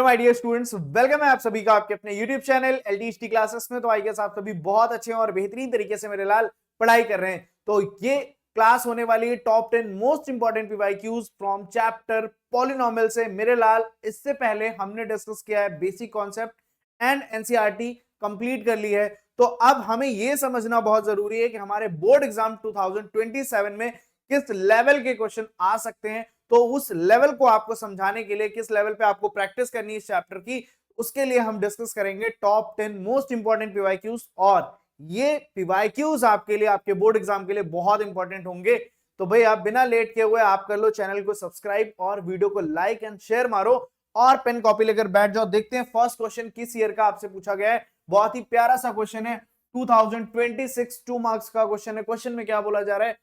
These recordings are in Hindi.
माय डियर स्टूडेंट्स, वेलकम है आप सभी का आपके अपने YouTube चैनल LTHT क्लासेस में। तो आई गेस आप सभी बहुत अच्छे हैं और बेहतरीन तरीके से मेरे लाल पढ़ाई कर रहे हैं। तो ये क्लास होने वाली है top 10 most important PYQs from chapter polynomial से। मेरे लाल, इससे पहले हमने डिस्कस किया है basic concept and NCERT complete कर ली है। तो अब हमें यह समझना बहुत जरूरी है कि हमारे बोर्ड एग्जाम 2027 में किस लेवल के क्वेश्चन आ सकते हैं। तो उस लेवल को आपको समझाने के लिए, किस लेवल पे आपको प्रैक्टिस करनी है इस चैप्टर की, उसके लिए हम डिस्कस करेंगे टॉप 10 मोस्ट इंपॉर्टेंट पीवाईक्यूज। और ये पीवाईक्यूज आपके लिए, आपके बोर्ड एग्जाम के लिए बहुत इंपॉर्टेंट होंगे। तो भाई आप बिना लेट किए हुए आप कर लो चैनल को सब्सक्राइब और वीडियो को लाइक एंड शेयर मारो और पेन कॉपी लेकर बैठ जाओ। देखते हैं फर्स्ट क्वेश्चन किस ईयर का आपसे पूछा गया है। बहुत ही प्यारा सा क्वेश्चन है, 2026 2 मार्क्स का क्वेश्चन है। क्वेश्चन में क्या बोला जा रहा है?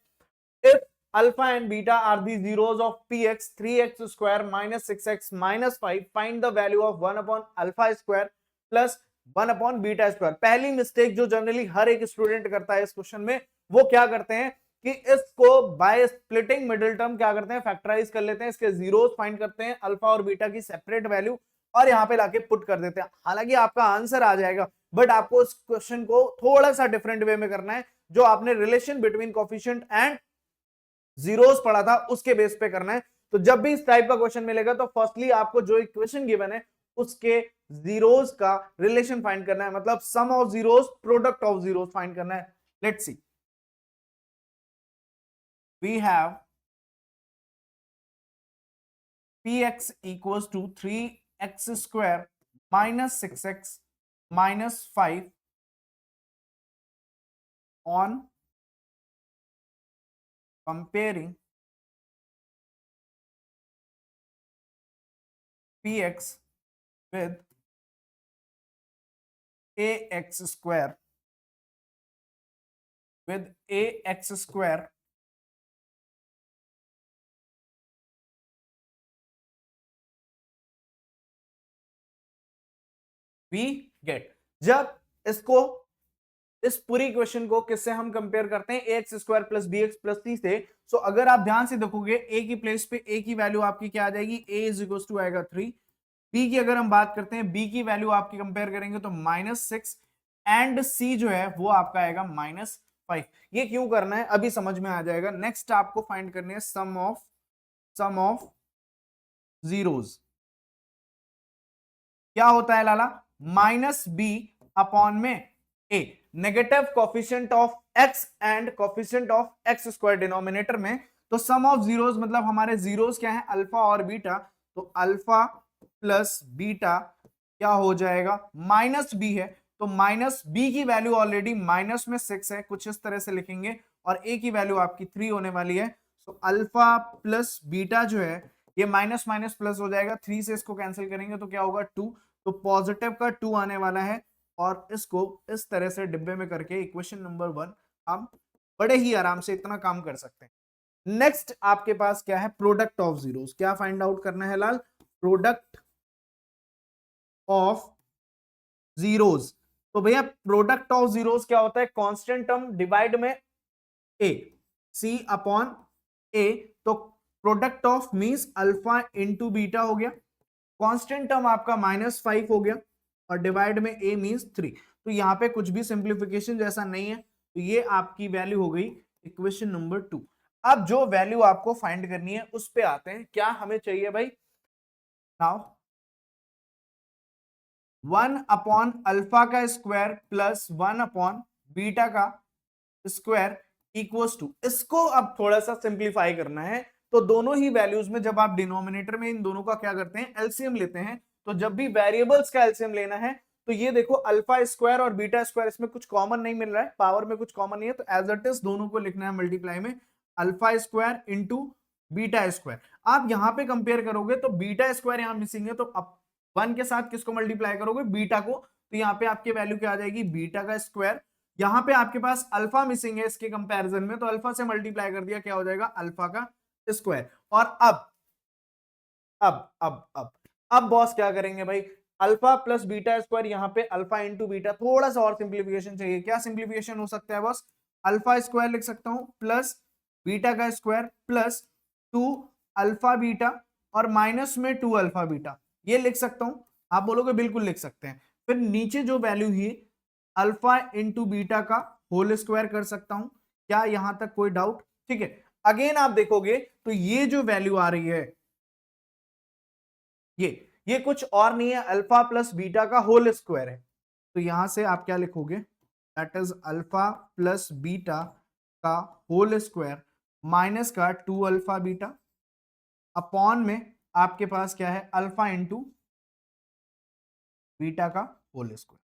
If alpha and beta are the zeros of px 3x square minus 6x minus 5, find the value of 1 upon alpha square plus 1 upon beta square। पहली मिस्टेक जो जनरली हर एक स्टूडेंट करता है इस क्वेश्चन में, वो क्या करते हैं कि इसको बाय स्प्लिटिंग मिडिल टर्म क्या करते हैं, फैक्टराइज कर लेते हैं, इसके जीरोस फाइंड करते हैं, अल्फा और बीटा की सेपरेट वैल्यू, और यहां पे लाके पुट कर देते हैं। हालांकि आपका आंसर आ जाएगा, बट आपको इस क्वेश्चन को थोड़ा सा डिफरेंट वे में करना है। जो आपने relation between coefficient and zeros पढ़ा था उसके बेस पे करना है। तो जब भी इस टाइप का क्वेश्चन मिलेगा तो फर्स्टली आपको जो इक्वेशन गिवन है उसके जीरोस का रिलेशन फाइंड करना है, मतलब sum of zeros, product of zeros find करना है। Let's see, we have px equals to 3x square minus 6x minus 5 on comparing px with ax square we get। जब इसको, इस पूरी क्वेश्चन को किससे हम कंपेयर करते हैं? X square plus B X plus C से। सो अगर आप ध्यान से देखोगे ए की प्लेस पे ए की वैल्यू आपकी क्या आ जाएगी? ए इज इक्वल टू आएगा 3। बी की अगर हम बात करते हैं, बी की वैल्यू आपकी कंपेयर करेंगे तो -6 एंड सी जो है वो आपका आएगा -5। ये क्यों करना है अभी समझ में आ जाएगा। नेक्स्ट आपको फाइंड करनी है सम ऑफ जीरोस। क्या होता है लाला? -b अपॉन में a, negative coefficient of x and coefficient of x square denominator में। तो सम ऑफ जीरोस मतलब हमारे जीरोस क्या है? अल्फा और बीटा। तो अल्फा प्लस बीटा क्या हो जाएगा? -b है, तो -b की वैल्यू ऑलरेडी माइनस में 6 है, कुछ इस तरह से लिखेंगे, और a की वैल्यू आपकी 3 होने वाली है। तो अल्फा प्लस बीटा जो है ये माइनस माइनस प्लस हो जाएगा, 3 से इसको कैंसिल करेंगे तो क्या होगा? 2। तो पॉजिटिव का 2 आने वाला है, और इसको इस तरह से डिब्बे में करके इक्वेशन नंबर 1 हम बड़े ही आराम से इतना काम कर सकते हैं। नेक्स्ट आपके पास क्या है? Product of zeros. क्या फाइंड आउट करना है लाल? Product of zeros. तो भैया प्रोडक्ट ऑफ जीरोस क्या होता है? कांस्टेंट टर्म डिवाइड में ए, सी अपॉन ए। तो product of means alpha into beta हो गया, कांस्टेंट टर्म आपका -5 हो गया, और डिवाइड में a मींस 3। तो यहां पे कुछ भी सिंप्लीफिकेशन जैसा नहीं है, तो ये आपकी वैल्यू हो गई इक्वेशन नंबर 2। अब जो वैल्यू आपको फाइंड करनी है उस पे आते हैं। क्या हमें चाहिए भाई? नाउ 1 अपॉन अल्फा का स्क्वायर प्लस 1 अपॉन बीटा का स्क्वायर इक्वल्स टू, इसको अब थोड़ा सा सिंप्लीफाई करना है। तो दोनों ही वैल्यूज में जब आप डिनोमिनेटर में इन दोनों का क्या करते हैं? एलसीएम लेते हैं। तो जब भी वेरिएबल्स का एलसीएम लेना है तो ये देखो, अल्फा स्क्वायर और बीटा स्क्वायर, इसमें कुछ कॉमन नहीं मिल रहा है, पावर में कुछ कॉमन नहीं है, तो एज इट इज दोनों को लिखना है मल्टीप्लाई में, alpha square into beta square. आप यहां पे कंपेयर करोगे तो बीटा स्क्वायर यहां मिसिंग है, तो अब 1 के साथ किसको मल्टीप्लाई करोगे? बीटा को। तो यहाँ पे आपकी वैल्यू क्या आ जाएगी? बीटा का स्क्वायर। यहां पे आपके पास अल्फा मिसिंग है इसके कंपैरिजन में, तो अल्फा से मल्टीप्लाई कर दिया, क्या हो जाएगा? अल्फा का स्क्वायर। और अब बॉस क्या करेंगे भाई? अल्फा प्लस बीटा स्क्वायर, यहां पे अल्फा इंटू बीटा, थोड़ा सा और सिंप्लीफिकेशन चाहिए। क्या सिंप्लीफिकेशन हो सकता है बॉस? अल्फा स्क्वायर लिख सकता हूं प्लस बीटा का स्क्वायर प्लस 2 अल्फा बीटा और माइनस में 2 अल्फा बीटा, ये लिख सकता हूं। आप बोलोगे बिल्कुल लिख सकते हैं। फिर नीचे जो वैल्यू ही अल्फा इंटू बीटा का होल स्क्वायर कर सकता हूं। क्या यहां तक कोई डाउट? ठीक है। अगेन आप देखोगे तो ये जो वैल्यू आ रही है ये कुछ और नहीं है, अल्फा प्लस बीटा का होल स्क्वायर है। तो यहां से आप क्या लिखोगे? That is alpha plus beta का होल स्क्वायर माइनस का 2 अल्फा बीटा अपॉन में आपके पास क्या है? अल्फा इंटू बीटा का होल स्क्वायर।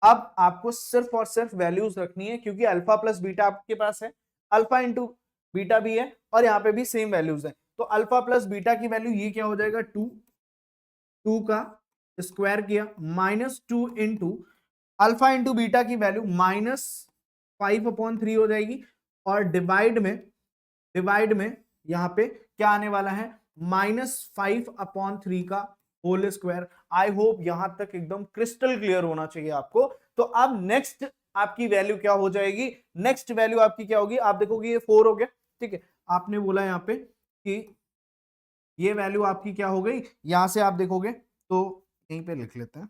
अब आपको सिर्फ और सिर्फ वैल्यूज रखनी है, क्योंकि अल्फा प्लस बीटा आपके पास है, अल्फा इंटू बीटा भी है और यहां पे भी सेम वैल्यूज है। तो अल्फा प्लस बीटा की वैल्यू ये क्या हो जाएगा? 2 का स्क्वायर किया minus 2 into alpha into beta की वैल्यू -5/3 हो जाएगी और डिवाइड में यहां पे क्या आने वाला है? -5/3 का होल स्क्वायर। आई होप यहां तक एकदम क्रिस्टल क्लियर होना चाहिए आपको। तो अब नेक्स्ट आपकी वैल्यू क्या हो जाएगी? नेक्स्ट वैल्यू आपकी क्या होगी? आप देखोगे ये 4 हो गया, ठीक है। आपने बोला यहां पे कि ये वैल्यू आपकी क्या हो गई? यहां से आप देखोगे तो यहीं पे लिख लेते हैं,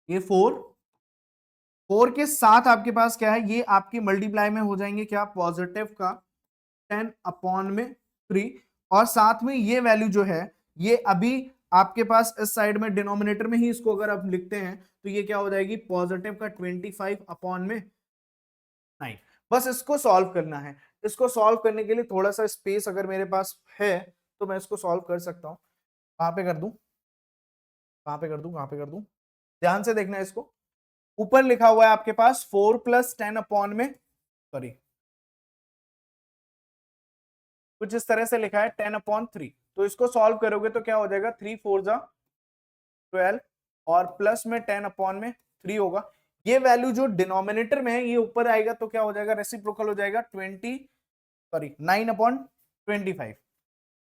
ये 4 के साथ आपके पास क्या है? ये आपकी मल्टीप्लाई में हो जाएंगे क्या? पॉजिटिव का 10/3 और साथ में ये वैल्यू जो है ये अभी आपके पास इस साइड में डिनोमिनेटर में ही इसको अगर आप लिखते हैं तो ये क्या हो जाएगी? पॉजिटिव का 25/9। बस इसको सॉल्व करना है। इसको सॉल्व करने के लिए थोड़ा सा स्पेस अगर मेरे पास है तो मैं इसको सॉल्व कर सकता हूं। कहां पे कर दूं? कहां पे कर दूं? कहां पे कर दूं? ध्यान से देखना है इसको। ऊपर लिखा हुआ है आपके पास 4 + 10 में, सॉरी, कुछ इस तरह से लिखा है 10/3। तो इसको सॉल्व करोगे तो क्या हो जाएगा? 3 4 जा 12 और प्लस में 10/3 होगा। ये वैल्यू जो डिनोमिनेटर में है ये ऊपर आएगा तो क्या हो जाएगा? रेसिप्रोकल हो जाएगा 9/25।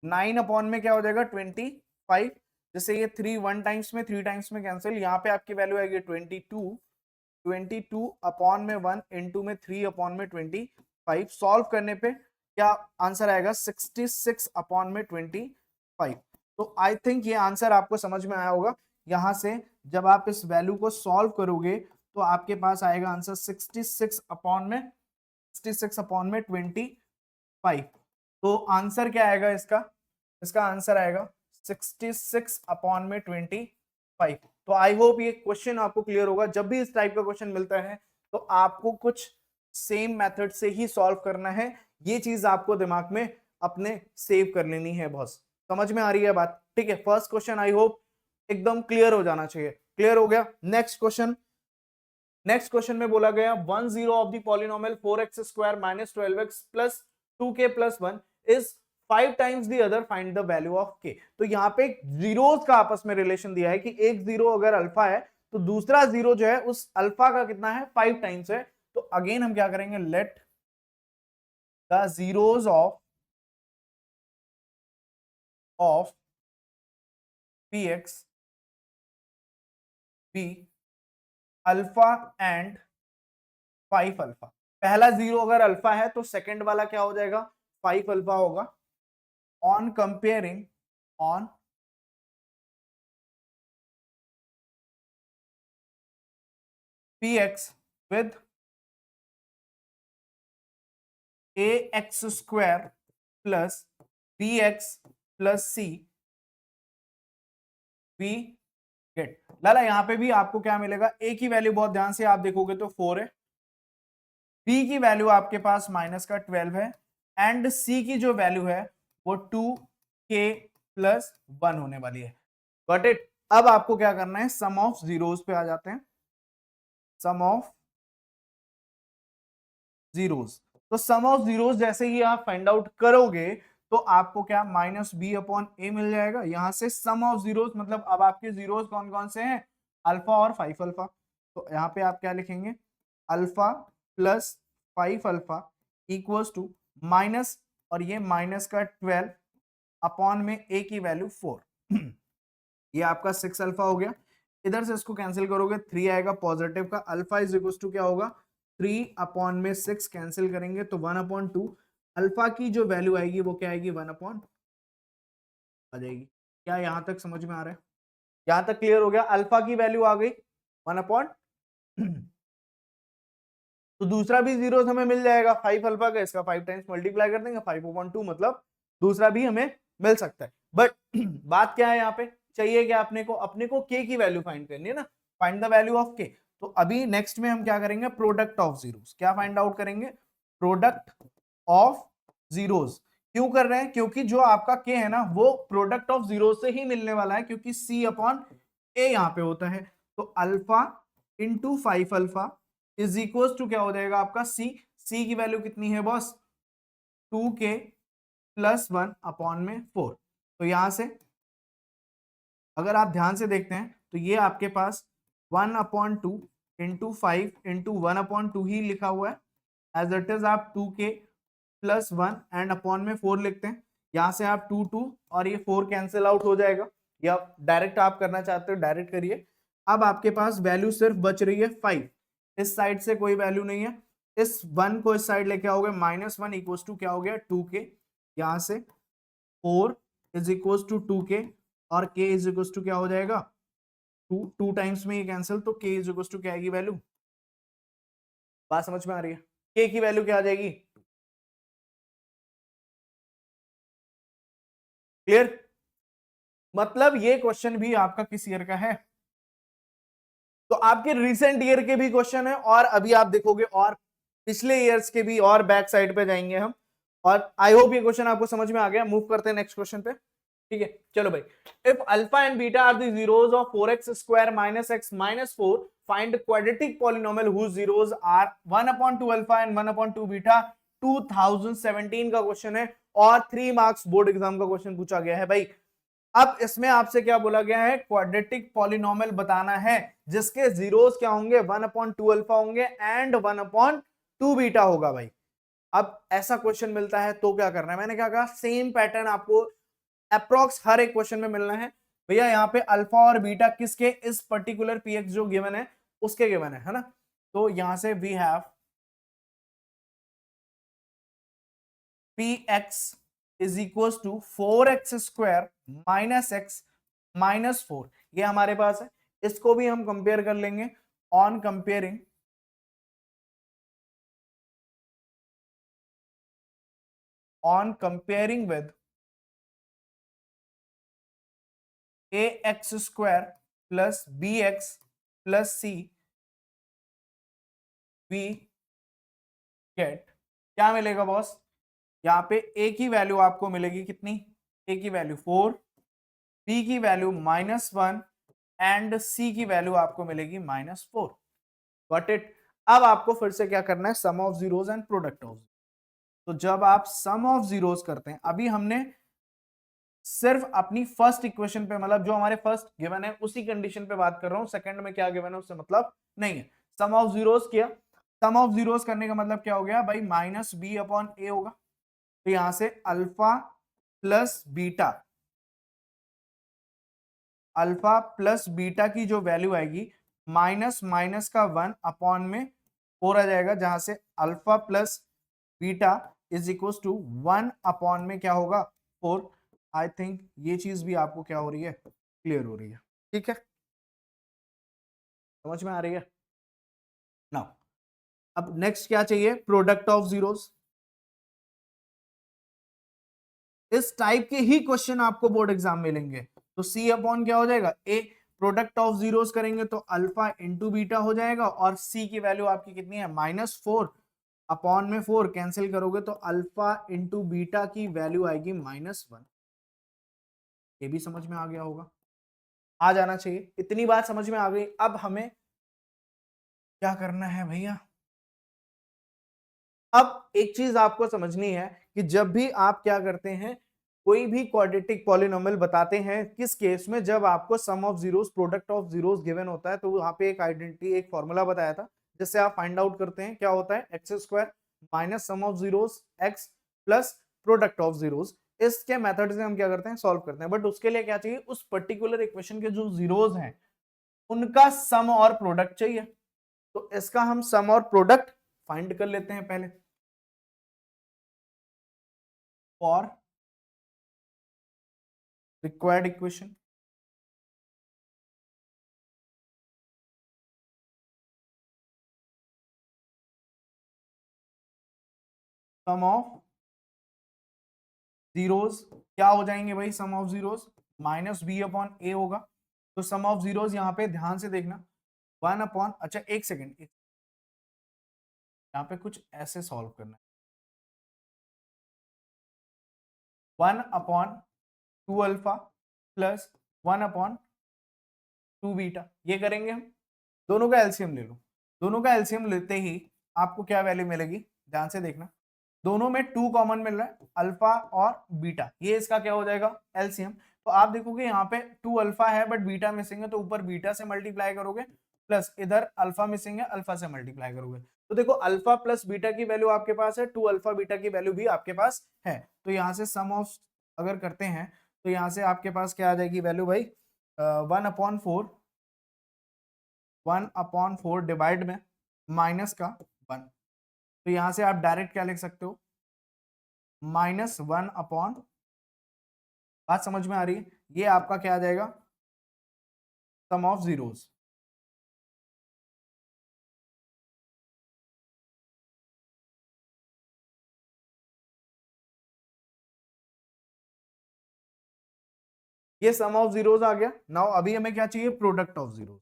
9 अपॉन में क्या हो जाएगा? 25। जैसे ये 3 1 टाइम्स में 3 टाइम्स में कैंसिल, यहाँ पे आपकी वैल्यू आएगी 22 अपॉन में 1 इंटू में 3 अपॉन में 25। सॉल्व करने पे क्या आंसर आएगा? 66/25। तो आई थिंक ये आंसर आपको समझ में आया होगा। यहां से जब आप इस वैल्यू को सॉल्व करोगे तो आपके पास आएगा आंसर 66/25। तो आंसर क्या आएगा इसका? इसका आंसर आएगा 66/25। तो आई होप ये क्वेश्चन आपको क्लियर होगा। जब भी इस टाइप का क्वेश्चन मिलता है तो आपको कुछ सेम मेथड से ही सॉल्व करना है। ये चीज आपको दिमाग में अपने सेव कर लेनी है बॉस। समझ में आ रही है बात? ठीक है। फर्स्ट क्वेश्चन आई होप एकदम क्लियर हो जाना चाहिए। क्लियर हो गया? नेक्स्ट क्वेश्चन में बोला गया 10 of the polynomial 4x² - 12x + 2k + 1 is 5 times the other, find the value of k। तो यहाँ पे जीरोस का आपस में रिलेशन दिया है कि एक जीरो अगर अल्फा है तो दूसरा जीरो जो है उस अल्फा का कितना है? 5 टाइम्स है। तो अगेन हम क्या करेंगे? Let the zeros of px be alpha and 5 alpha. पहला जीरो अगर अल्फा है तो सेकंड वाला क्या हो जाएगा? 5 अल्फा होगा। On comparing on px with ax² plus bx plus c we get. लाला यहां पे भी आपको क्या मिलेगा? ए की वैल्यू बहुत ध्यान से आप देखोगे तो 4 है, बी की वैल्यू आपके पास -12 है एंड सी की जो वैल्यू है वो 2k + 1 होने वाली है। Got it? अब आपको क्या करना है? सम ऑफ जीरोस पे आ जाते हैं। सम ऑफ जीरोस। तो सम ऑफ जीरोस जैसे ही आप फाइंड आउट करोगे तो आपको क्या? -b/a मिल जाएगा। यहां से सम ऑफ जीरोस मतलब अब आपके जीरोस कौन कौन से हैं? अल्फा और 5 अल्फा। तो यहाँ पे आप क्या लिखेंगे? Alpha plus 5 alpha equals to minus, और ये माइनस का 12 अपॉन में a की वैल्यू 4। ये आपका 6 अल्फा हो गया। इधर से इसको कैंसिल करोगे 3 आएगा पॉजिटिव का। अल्फा इज इक्वल टू क्या होगा? 3 अपॉन में 6 कैंसिल करेंगे तो 1/2। अल्फा की जो वैल्यू आएगी वो क्या आएगी? 1/2। आ जाएगी। क्या यहां तक समझ में आ रहा है? यहां तक क्लियर हो गया? अल्फा की वैल्यू आ गई 1 तो दूसरा भी जीरो हमें मिल जाएगा 5 अल्फा का, इसका 5 टाइम्स मल्टीप्लाई कर देंगे 5/2 मतलब दूसरा भी हमें मिल सकता है। बट बात क्या है यहाँ पे, चाहिए क्या अपने को के की वैल्यू फाइंड करनी है ना, फाइंड द वैल्यू ऑफ के। तो अभी नेक्स्ट में हम क्या करेंगे, प्रोडक्ट ऑफ जीरोस। क्या फाइंड आउट करेंगे? Product of zeros. क्यों कर रहे हैं? क्योंकि जो आपका के है ना वो प्रोडक्ट ऑफ जीरो से ही मिलने वाला है, क्योंकि सी अपॉन ए यहाँ पे होता है। तो alpha into 5 alpha is equal to क्या हो जाएगा आपका सी। सी की वैल्यू कितनी है बॉस? 2k प्लस 1 अपॉन में 4। तो यहां से अगर आप ध्यान से देखते हैं तो ये आपके पास 1/2 इंटू 5 इंटू 1/2 ही लिखा हुआ है। एज इट इज आप 2k प्लस 1 एंड अपॉन में 4 लिखते हैं। यहां से आप 2 और ये 4 कैंसिल आउट हो जाएगा, या डायरेक्ट आप करना चाहते हो डायरेक्ट करिए। अब आपके पास वैल्यू सिर्फ बच रही है 5। इस साइड से कोई वैल्यू नहीं है, इस 1 को इस साइड लेके आओगे -1 इक्वल टू क्या हो गया 2k। यहां से 4 इज इक्वल टू 2k और k इज इक्वल टू क्या हो जाएगा 2 टाइम्स में ये कैंसिल, तो k इज इक्वल टू क्या आएगी वैल्यू? बात समझ में आ रही है? k की वैल्यू क्या आ जाएगी? क्लियर? मतलब ये क्वेश्चन भी आपका किस ईयर का है? तो आपके रिसेंट ईयर के भी क्वेश्चन है, और अभी आप देखोगे और पिछले ईयर्स के भी, और बैक साइड पे जाएंगे हम। और आई होप ये क्वेश्चन आपको समझ में आ गया। मूव करते हैं नेक्स्ट क्वेश्चन पे। ठीक है, चलो भाई। If alpha and beta are the zeros of 4x square minus x minus 4, find quadratic polynomial whose zeros are 1/2 alpha and 1/2 beta. 2017 का क्वेश्चन है और 3 मार्क्स बोर्ड एग्जाम का क्वेश्चन पूछा गया है भाई। अब इसमें आपसे क्या बोला गया है, क्वाड्रेटिक पॉलिनोमियल बताना है जिसके जीरोस क्या होंगे 1/2 अल्फा होंगे एंड 1/2 बीटा होगा भाई। अब ऐसा क्वेश्चन मिलता है तो क्या करना है, मैंने क्या कहा, सेम पैटर्न आपको अप्रोक्स हर एक क्वेश्चन में मिलना है भैया। यहाँ पे अल्फा और बीटा किसके, इस पर्टिकुलर पीएक्स जो गिवन है उसके गिवन है ना। तो यहां से we have px is equal to 4x square minus x minus 4, ये हमारे पास है। इसको भी हम कंपेयर कर लेंगे on comparing with ax square plus bx plus c, we get क्या मिलेगा बॉस? यहाँ पे a की वैल्यू आपको मिलेगी कितनी, a की वैल्यू 4, b की वैल्यू -1 एंड c की वैल्यू आपको मिलेगी -4। Got it? अब आपको फिर से क्या करना है, sum of zeros and product of. तो जब आप सम ऑफ जीरोस करते हैं, अभी हमने सिर्फ अपनी फर्स्ट इक्वेशन पे, मतलब जो हमारे फर्स्ट गिवन है उसी कंडीशन पे बात कर रहा हूं, सेकंड में क्या गिवन है उससे मतलब नहीं है। सम ऑफ जीरोस किया, सम ऑफ जीरोस करने का मतलब क्या हो गया भाई, -b/a होगा। तो यहां से alpha plus beta, alpha plus beta की जो वैल्यू आएगी माइनस माइनस का 1 अपॉन में 4 आ जाएगा, जहां से alpha plus beta is equal to 1 upon में क्या होगा 4। आई थिंक ये चीज भी आपको क्या हो रही है, क्लियर हो रही है। ठीक है, समझ में आ रही है नाउ। अब नेक्स्ट क्या चाहिए, प्रोडक्ट ऑफ जीरोस। इस टाइप के ही क्वेश्चन आपको बोर्ड एग्जाम में मिलेंगे। तो सी अपॉन क्या हो जाएगा ए, प्रोडक्ट ऑफ जीरोस करेंगे तो अल्फा इंटू बीटा हो जाएगा, और सी की वैल्यू आपकी कितनी है -4 अपॉन में 4 कैंसिल करोगे तो अल्फा इंटू बीटा की वैल्यू आएगी -1। ये भी समझ में आ गया होगा, आ जाना चाहिए। इतनी बात समझ में आ गई। अब हमें क्या करना है भैया, अब एक चीज आपको समझनी है कि जब भी आप क्या करते हैं, कोई भी क्वाड्रेटिक पॉलिनोमियल बताते हैं, किस केस में, जब आपको sum of zeros product of zeros given होता है, तो वहां पे एक आइडेंटिटी एक फॉर्मूला बताया था जिससे आप फाइंड आउट करते हैं, क्या होता है x square minus sum of zeros x plus product of zeros. इसके मेथड से हम क्या करते हैं, सॉल्व करते हैं। बट उसके लिए क्या चाहिए, उस पर्टिकुलर इक्वेशन के जो जीरोस हैं उनका सम और प्रोडक्ट चाहिए। तो इसका हम सम और प्रोडक्ट फाइंड कर लेते हैं पहले। For required equation sum of zeros क्या हो जाएंगे भाई, sum of zeros minus B upon A होगा। तो सम ऑफ जीरोस यहाँ पे ध्यान से देखना, वन अपॉन, अच्छा एक सेकेंड, यहाँ पे कुछ ऐसे सॉल्व करना है, one upon two alpha plus one upon two beta, ये करेंगे हम। दोनों का एलसीएम ले लो, दोनों का एलसीएम लेते ही आपको क्या वैल्यू मिलेगी, ध्यान से देखना, दोनों में टू कॉमन मिल रहा है, अल्फा और बीटा, ये इसका क्या हो जाएगा एलसीएम। तो आप देखोगे यहाँ पे टू अल्फा है बट बीटा मिसिंग है, तो ऊपर बीटा से मल्टीप्लाई करोगे, प्लस इधर अल्फा मिसिंग है, अल्फा से मल्टीप्लाई करोगे। तो देखो अल्फा प्लस बीटा की वैल्यू आपके पास है, टू अल्फा बीटा की वैल्यू भी आपके पास है। तो यहाँ से सम ऑफ अगर करते हैं तो यहाँ से आपके पास क्या आ जाएगी वैल्यू भाई, one upon four, one upon four divide में माइनस का वन। तो यहां से आप डायरेक्ट क्या लिख सकते हो, माइनस वन अपॉन, बात समझ में आ रही है, ये आपका क्या आ जाएगा सम ऑफ जीरोस। ये सम ऑफ जीरोस आ गया। नाउ अभी हमें क्या चाहिए, प्रोडक्ट ऑफ जीरोस।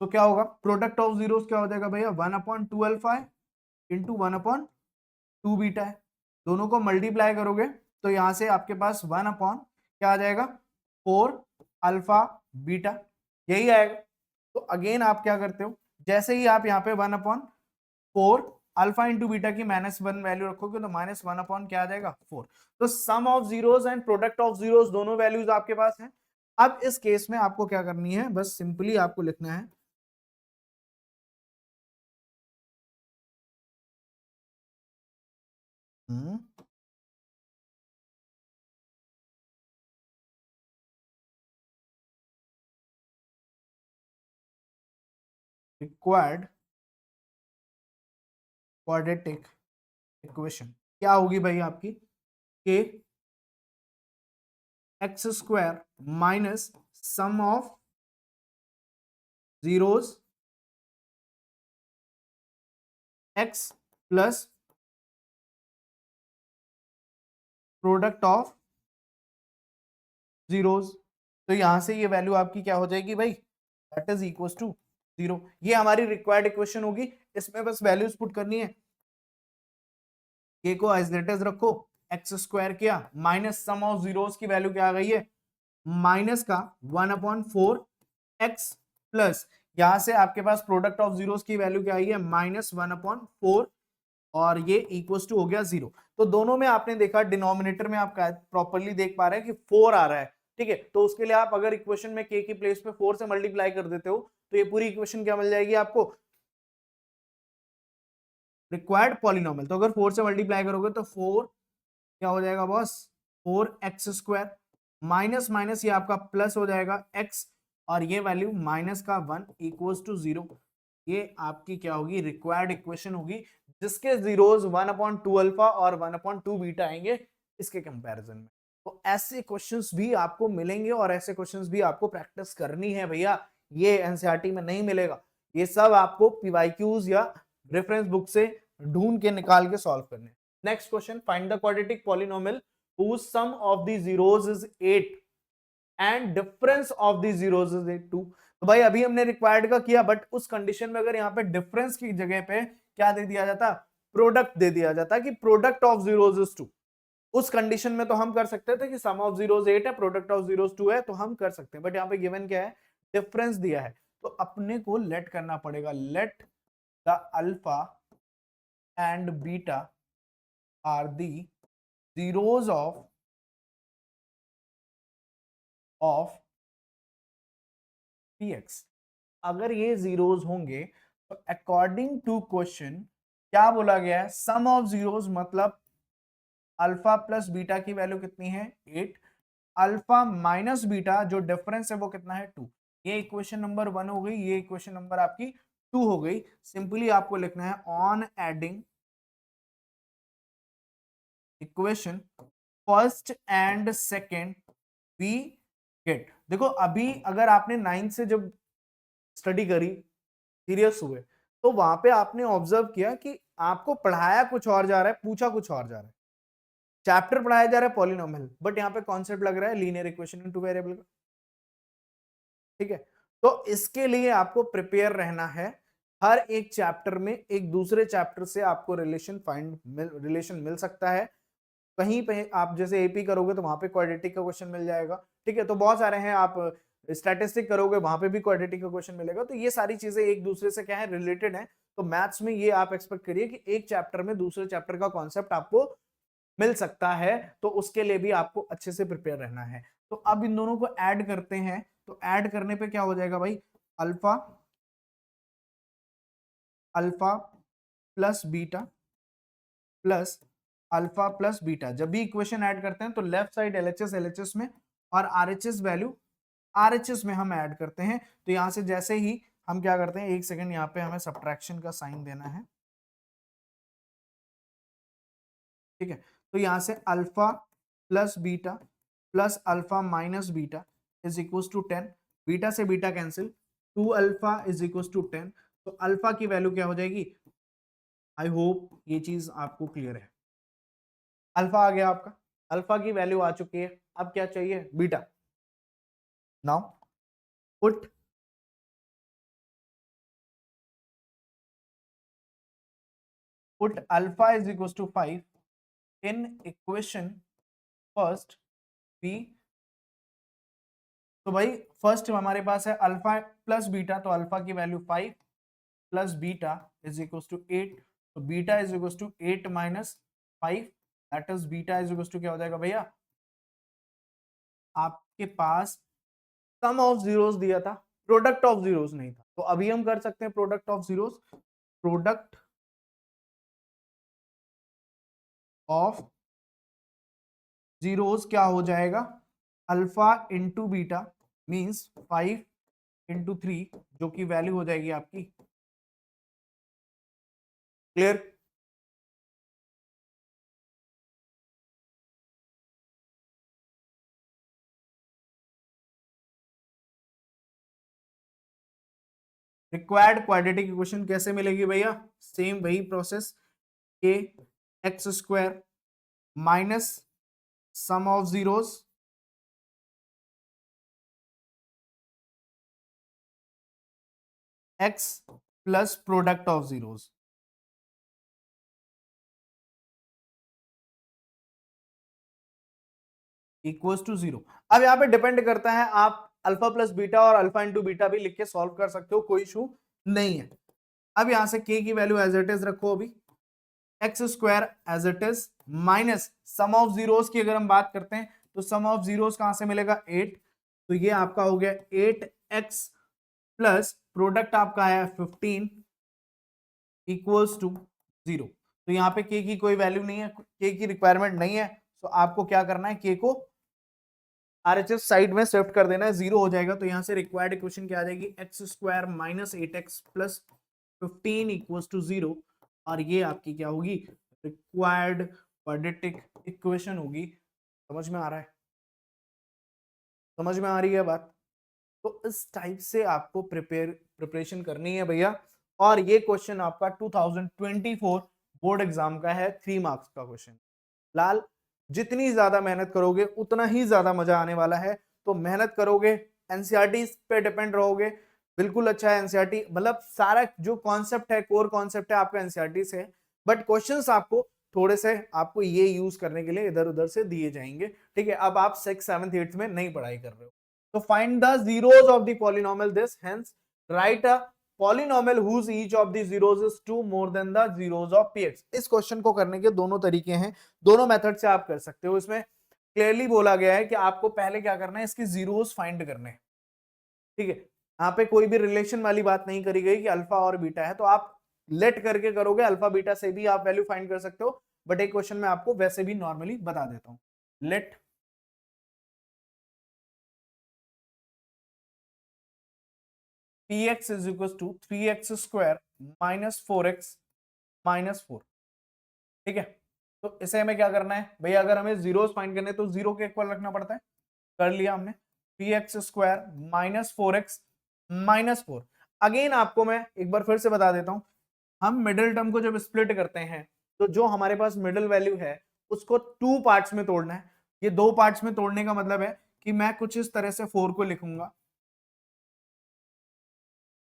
तो क्या होगा, प्रोडक्ट ऑफ जीरोस क्या हो जाएगा भैया, वन अपॉन टू अल्फा है into one upon two beta है, दोनों को मल्टीप्लाई करोगे तो यहां से आपके पास वन अपॉन क्या आ जाएगा, फोर अल्फा बीटा, यही आएगा। तो अगेन आप क्या करते हो, जैसे ही आप यहाँ पे one upon four alpha into beta की माइनस वन वैल्यू रखोगे तो माइनस वन अपॉन क्या आ जाएगा फोर। तो sum of zeros and product of zeros दोनों वैल्यूज आपके पास हैं। अब इस केस में आपको क्या करनी है, बस सिंपली आपको लिखना है रिक्वायर्ड क्वाड्रेटिक इक्वेशन क्या होगी भाई आपकी, के x square minus sum of zeros x plus product of zeros. तो यहां से ये वैल्यू आपकी क्या हो जाएगी भाई, that is equal to zero. ये हमारी रिक्वायर्ड इक्वेशन होगी, इसमें बस वैल्यूज पुट करनी है, के को एज इट इज रखो, एक्स स्क्वायर किया माइनस सम ऑफ जीरोस की वैल्यू क्या आ गई है, माइनस का one upon four x plus, यहां से आपके पास प्रोडक्ट ऑफ जीरोस की वैल्यू क्या आई है, माइनस वन अपॉन फोर, और ये इक्वल टू हो गया जीरो। तो दोनों में आपने देखा डिनोमिनेटर में आप प्रॉपरली देख पा रहे हैं कि फोर आ रहा है, ठीक है। तो उसके लिए आप अगर इक्वेशन में के की प्लेस पे फोर से मल्टीप्लाई कर देते हो तो ये पूरी इक्वेशन क्या मिल जाएगी आपको, रिक्वायर्ड पॉलिनोमियल। तो अगर फोर से मल्टीप्लाई करोगे तो फोर क्या हो जाएगा boss, four x square minus minus ये आपका प्लस हो जाएगा एक्स, और ये वैल्यू माइनस का वन इक्वल्स टू जीरो। ये आपकी क्या होगी, रिक्वायर्ड इक्वेशन होगी, जिसके zeros one upon two alpha और वन अपॉन टू बीटा आएंगे इसके कंपैरिजन में। तो ऐसे क्वेश्चंस भी आपको मिलेंगे और ऐसे क्वेश्चंस भी आपको प्रैक्टिस करनी है भैया, ये एनसीईआरटी में नहीं मिलेगा, ये सब आपको पीवाईक्यूज या रेफरेंस बुक से ढूंढ के निकाल के सॉल्व करने। Next question, find the quadratic polynomial whose sum of the zeros is 8 and difference of the zeros is 2। तो भाई अभी हमने रिक्वायर्ड का किया, बट उस कंडीशन में अगर यहाँ पे डिफरेंस की जगह पे क्या दे दिया जाता, प्रोडक्ट दे दिया जाता कि प्रोडक्ट ऑफ जीरोस इज 2, उस कंडीशन में तो हम कर सकते थे कि सम ऑफ जीरोस 8 है, प्रोडक्ट ऑफ जीरोस 2 है, तो हम कर सकते हैं। बट यहाँ पे गिवन क्या है, डिफरेंस दिया है, तो अपने को लेट करना पड़ेगा, let the alpha and beta are the zeros of px। अगर ये जीरोस होंगे तो अकॉर्डिंग टू क्वेश्चन क्या बोला गया है, सम ऑफ जीरोस मतलब अल्फा प्लस बीटा की वैल्यू कितनी है 8, अल्फा माइनस बीटा जो डिफरेंस है वो कितना है 2। ये इक्वेशन नंबर 1 हो गई, ये इक्वेशन नंबर आपकी 2 हो गई। सिंपली आपको लिखना है on adding equation first and second we get. देखो अभी अगर आपने 9th से जब स्टडी करी, सीरियस हुए, तो वहां पे आपने ऑब्जर्व किया कि आपको पढ़ाया कुछ और जा रहा है, पूछा कुछ और जा रहा है। चैप्टर पढ़ाया जा रहा है पॉलिनोमियल, बट यहाँ पे कॉन्सेप्ट लग रहा है linear equation in two variable का। ठीक है, तो इसके लिए आपको प्रिपेयर रहना है। हर एक चैप्टर में एक दूसरे चैप्टर से आपको रिलेशन मिल सकता है। कहीं पे आप जैसे एपी करोगे तो वहां पे क्वाड्रेटिक का क्वेश्चन मिल जाएगा। ठीक है, तो बहुत सारे हैं। आप स्टैटिस्टिक करोगे वहां पे भी क्वाड्रेटिक का क्वेश्चन मिलेगा। तो ये सारी चीजें एक दूसरे से क्या है, रिलेटेड है। तो मैथ्स में ये आप एक्सपेक्ट करिए कि एक चैप्टर में दूसरे चैप्टर का कॉन्सेप्ट आपको मिल सकता है, तो उसके लिए भी आपको अच्छे से प्रिपेयर रहना है। तो अब इन दोनों को ऐड करते हैं, तो ऐड करने पे क्या हो जाएगा भाई, alpha alpha plus beta plus alpha plus beta. जब भी इक्वेशन ऐड करते हैं तो लेफ्ट साइड एलएचएस में और आरएचएस वैल्यू आरएचएस में हम ऐड करते हैं। तो यहां से जैसे ही हम क्या करते हैं, एक सेकंड, यहाँ पे हमें सब्ट्रैक्शन का साइन देना है। ठीक है, तो यहां से alpha plus beta plus alpha minus beta is equal to 10। Beta से beta cancel, 2 alpha is equal to 10। तो अल्फा की वैल्यू क्या हो जाएगी, आई होप ये चीज आपको क्लियर है। अल्फा आ गया आपका, अल्फा की वैल्यू आ चुकी है। अब क्या चाहिए, beta. Now put alpha is equal to 5 in equation first B. तो भाई फर्स्ट हमारे पास है अल्फा प्लस बीटा, तो अल्फा की value 5 plus beta is equal to 8। तो beta is equal to 8 minus 5, that is beta is equal to क्या हो जाएगा भैया, आपके पास सम ऑफ जीरोस दिया था, प्रोडक्ट ऑफ जीरोस नहीं था। तो अभी हम कर सकते हैं product of zeros. Product of zeros क्या हो जाएगा, alpha into beta means 5 into 3, जो कि वैल्यू हो जाएगी आपकी, क्लियर। रिक्वायर्ड क्वाड्रेटिक इक्वेशन कैसे मिलेगी भैया, सेम वही process, k x square minus sum of zeros x plus product of zeros equals to 0। अब यहाँ पे डिपेंड करता है, आप अल्फा प्लस बीटा और अल्फा इंटू बीटा भी लिख के सॉल्व कर सकते हो, कोई इशू नहीं है। अब यहां से के की वैल्यू एज इट इज रखो, अभी x square as it is minus sum of zeros की अगर हम बात करते हैं तो सम ऑफ जीरोस कहां से मिलेगा, 8। तो ये आपका हो गया 8x प्लस प्रोडक्ट आपका है 15 इक्वल्स टू 0। तो यहाँ पे के की कोई वैल्यू नहीं है, के की रिक्वायरमेंट नहीं है। तो आपको क्या करना है, के को आरएचएस साइड में शिफ्ट कर देना है, 0 हो जाएगा। तो यहाँ से रिक्वायर्ड इक्वेशन क्या आ जाएगी, x square minus 8x plus 15 equals to 0। और ये आपकी क्या होगी, रिक्वायर्ड क्वाड्रेटिक इक्वेशन होगी। समझ में आ रहा है, समझ में आ रही है बात। तो इस टाइप से आपको प्रिपरेशन करनी है भैया। और ये क्वेश्चन आपका 2024 बोर्ड एग्जाम का है, 3 मार्क्स का क्वेश्चन। लाल, जितनी ज्यादा मेहनत करोगे उतना ही ज्यादा मजा आने वाला है। तो मेहनत करोगे, एनसीईआरटी पे डिपेंड रहोगे, बिल्कुल अच्छा है एनसीईआरटी, मतलब सारा जो कॉन्सेप्ट है, कोर कॉन्सेप्ट है आपका एनसीईआरटी से, बट क्वेश्चंस आपको थोड़े से आपको ये यूज करने के लिए इधर उधर से दिए जाएंगे। ठीक है, अब आप 6th 7th 8th में नहीं पढ़ाई कर रहे हो। तो find the zeros of the polynomial this, hence write a polynomial whose each of the zeros is 2 more than the zeros of px। इस क्वेश्चन को करने के दोनों तरीके हैं, दोनों मेथड से आप कर सकते हो। इसमें क्लियरली बोला गया है कि आपको पहले क्या करना है, इसके जीरोस फाइंड करने हैं। ठीक है, यहाँ पे कोई भी रिलेशन वाली बात नहीं करी गई कि अल्फा और बीटा है, तो आप लेट करके करोगे, अल्फा बीटा से भी आप वैल्यू फाइंड कर सकते हो। बट एक क्वेश्चन में आपको वैसे भी नॉर्मली बता देता हूं, let px is equal to 3x square minus 4x minus 4। ठीक है, तो इसे हमें क्या करना है भैया, अगर हमें जीरोस फाइंड करने तो जीरो के इक्वल रखना पड़ता है। कर लिया हमने, 3x² minus 4x minus 4। Again आपको मैं एक बार फिर से बता देता हूं, हम मिडिल टर्म को जब स्प्लिट करते हैं तो जो हमारे पास मिडिल वैल्यू है उसको टू पार्ट्स में तोड़ना है। ये दो पार्ट्स में तोड़ने का मतलब है कि मैं कुछ इस तरह से 4 को लिखूंगा,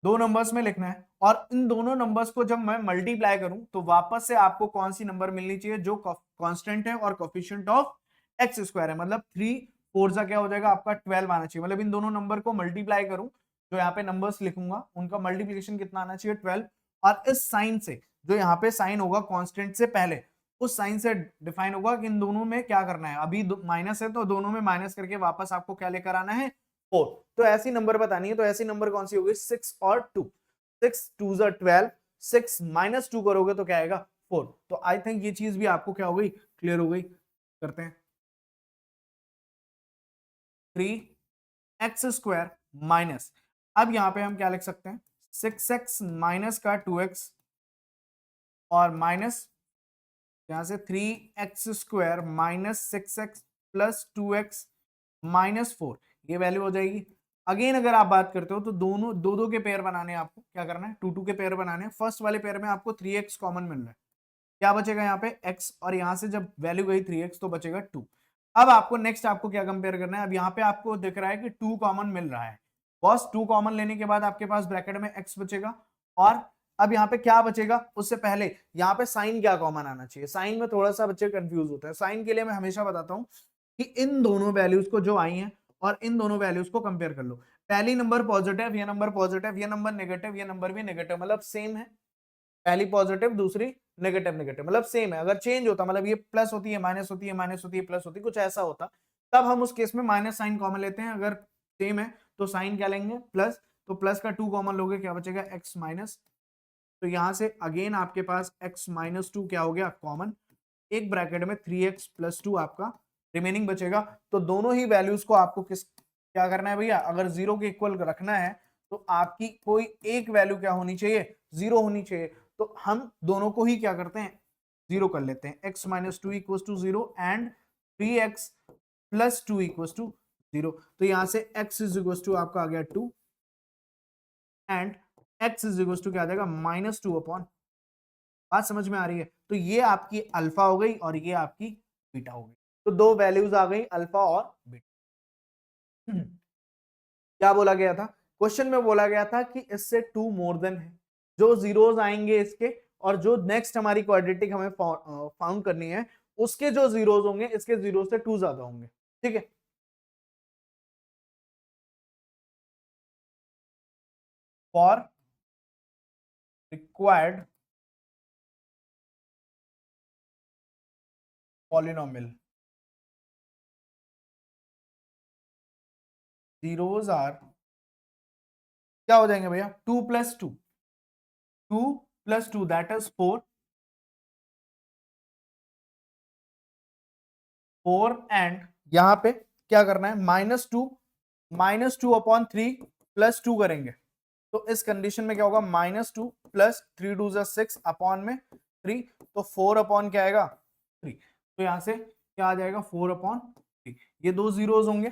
दो नंबर्स में लिखना है, और इन दोनों नंबर्स को जब मैं मल्टीप्लाई करूं तो वापस से आपको कौन सी नंबर मिलनी चाहिए, जो कांस्टेंट है और कोफिशिएंट ऑफ एक्स स्क्वायर है। मतलब 3 4 जा क्या हो जाएगा आपका 12 आना चाहिए। मतलब इन दोनों नंबर को मल्टीप्लाई करूं, जो यहाँ पे नंबर्स लिखूंगा उनका मल्टीप्लीकेशन कितना आना चाहिए 12। और इस साइन से, जो यहाँ पे साइन होगा कांस्टेंट से पहले, उस साइन से डिफाइन होगा कि इन दोनों में क्या करना है। अभी माइनस है तो दोनों में माइनस करके वापस आपको क्या लेकर आना है 4। तो ऐसी नंबर बतानी है, तो ऐसी नंबर कौन सी होगी 6 और 2। 6 2 12, 6 माइनस 2 करोगे तो क्या आएगा 4। तो आई थिंक ये चीज भी आपको क्या हो गई, क्लियर हो गई। करते हैं 3x² माइनस, अब यहां पे हम क्या लिख सकते हैं 6x माइनस का 2x और माइनस यहां से 3x² minus 6x plus 2x minus 4, ये वैल्यू हो जाएगी। अगेन अगर आप बात करते हो तो दोनों दो दो के पेयर बनाने हैं, आपको क्या करना है 2 2 के पेयर बनाने हैं। फर्स्ट वाले पेयर में आपको 3x कॉमन मिल रहा है, क्या बचेगा यहाँ पे x, और यहाँ से जब वैल्यू गई 3x तो बचेगा 2। अब आपको नेक्स्ट आपको क्या कंपेयर करना है, अब यहाँ पे आपको दिख रहा है कि 2 कॉमन मिल रहा है, बस 2 कॉमन लेने के बाद आपके पास ब्रैकेट में x बचेगा। और अब यहाँ पे क्या बचेगा, उससे पहले यहाँ पे साइन क्या कॉमन आना चाहिए। साइन में थोड़ा सा बच्चे कंफ्यूज होते हैं, साइन के लिए मैं हमेशा बताता हूँ कि इन दोनों वैल्यूज को जो आई हैं और इन दोनों वैल्यूज को कंपेयर कर लो। पहली नंबर पॉजिटिव, ये नंबर पॉजिटिव, ये नंबर नेगेटिव, ये नंबर भी नेगेटिव, मतलब सेम है। पहली पॉजिटिव दूसरी नेगेटिव, नेगेटिव मतलब सेम है। अगर चेंज होता, मतलब ये प्लस होती है माइनस होती है, माइनस होती है प्लस होती है, कुछ ऐसा होता, तब हम उस केस में माइनस साइन कॉमन लेते हैं। अगर सेम है तो साइन क्या लेंगे प्लस, तो प्लस का 2 कॉमन लोगे, क्या बचेगा x माइनस। तो यहां से अगेन आपके पास x माइनस 2 क्या हो गया कॉमन, एक ब्रैकेट में 3x प्लस 2 आपका रिमेनिंग बचेगा। तो दोनों ही वैल्यूज को आपको किस क्या करना है भैया, अगर जीरो के इक्वल रखना है तो आपकी कोई एक वैल्यू क्या होनी चाहिए, जीरो होनी चाहिए। तो हम दोनों को ही क्या करते हैं जीरो कर लेते हैं, x minus 2 equal to zero and 3x plus 2 equal to zero. तो यहां से x इज इक्वल टू आपका आ गया 2 and x is equal to क्या आ जाएगा -2 अपॉन। बात समझ में आ रही है। तो ये आपकी अल्फा हो गई और ये आपकी बीटा हो गई। तो दो वैल्यूज आ गई अल्फा और बीटा। क्या बोला गया था क्वेश्चन में, बोला गया था कि इससे 2 मोर देन है, जो जीरोस आएंगे इसके और जो नेक्स्ट हमारी क्वाड्रेटिक हमें फाउंड करनी है उसके जो जीरोस होंगे इसके जीरो से 2 ज्यादा होंगे। ठीक है, for required polynomial zeros are क्या हो जाएंगे भैया 2 plus 2, 2 plus 2 that is 4, 4 and यहां पे क्या करना है -2 अपॉन 3 प्लस 2 करेंगे। तो इस कंडीशन में क्या होगा -2 प्लस 3 2 6 अपॉन में 3, तो 4 अपॉन क्या आएगा 3। तो यहां से क्या आ जाएगा 4 अपॉन 3, ये दो जीरोस होंगे।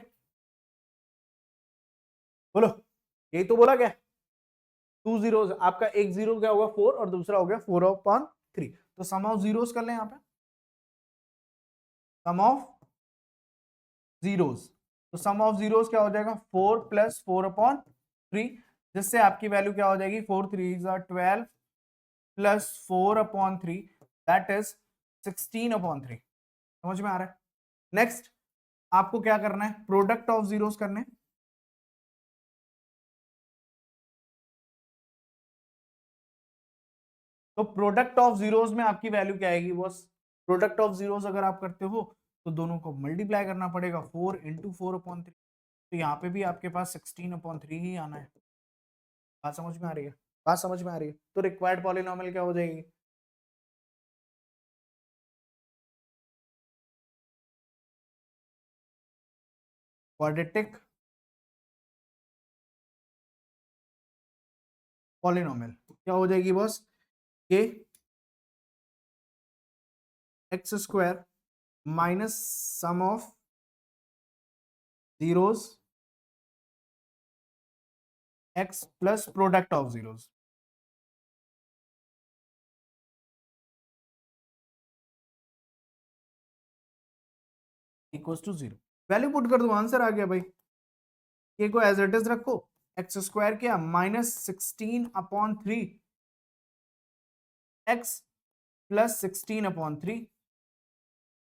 बोलो, यही तो बोला क्या, 2 जीरोस, आपका एक जीरो क्या होगा 4 और दूसरा हो गया 4 अपॉन 3। तो सम ऑफ जीरोस कर लें यहाँ पे, सम ऑफ जीरोस। तो सम ऑफ जीरोस क्या हो जाएगा 4 प्लस 4 अपॉन 3, जिससे आपकी वैल्यू क्या हो जाएगी 4 3 12 plus 4 upon 3 that is 16 upon 3। समझ में आ रहा है। नेक्स्ट आपको क्या करना है, प्रोडक्ट ऑफ जीरोस करने हैं। तो प्रोडक्ट ऑफ जीरोस में आपकी वैल्यू क्या आएगी बॉस, प्रोडक्ट ऑफ जीरोस अगर आप करते हो तो दोनों को मल्टीप्लाई करना पड़ेगा, 4 इंटू 4 अपॉन 3। तो यहाँ पे भी आपके पास 16 अपॉन 3 ही आना है। बात समझ में आ रही है, बात समझ में आ रही है। तो रिक्वायर्ड पॉलिनोमियल क्या हो जाएगी, क्वाड्रेटिक पॉलिनोमियल क्या हो जाएगी बॉस, ये x square minus sum of zeros x plus product of zeros equals to zero. Value put कर दो, आंसर आ गया भाई। के को एज इट इज रखो, एक्स स्क्वायर क्या माइनस 16/3 एक्स प्लस 16/3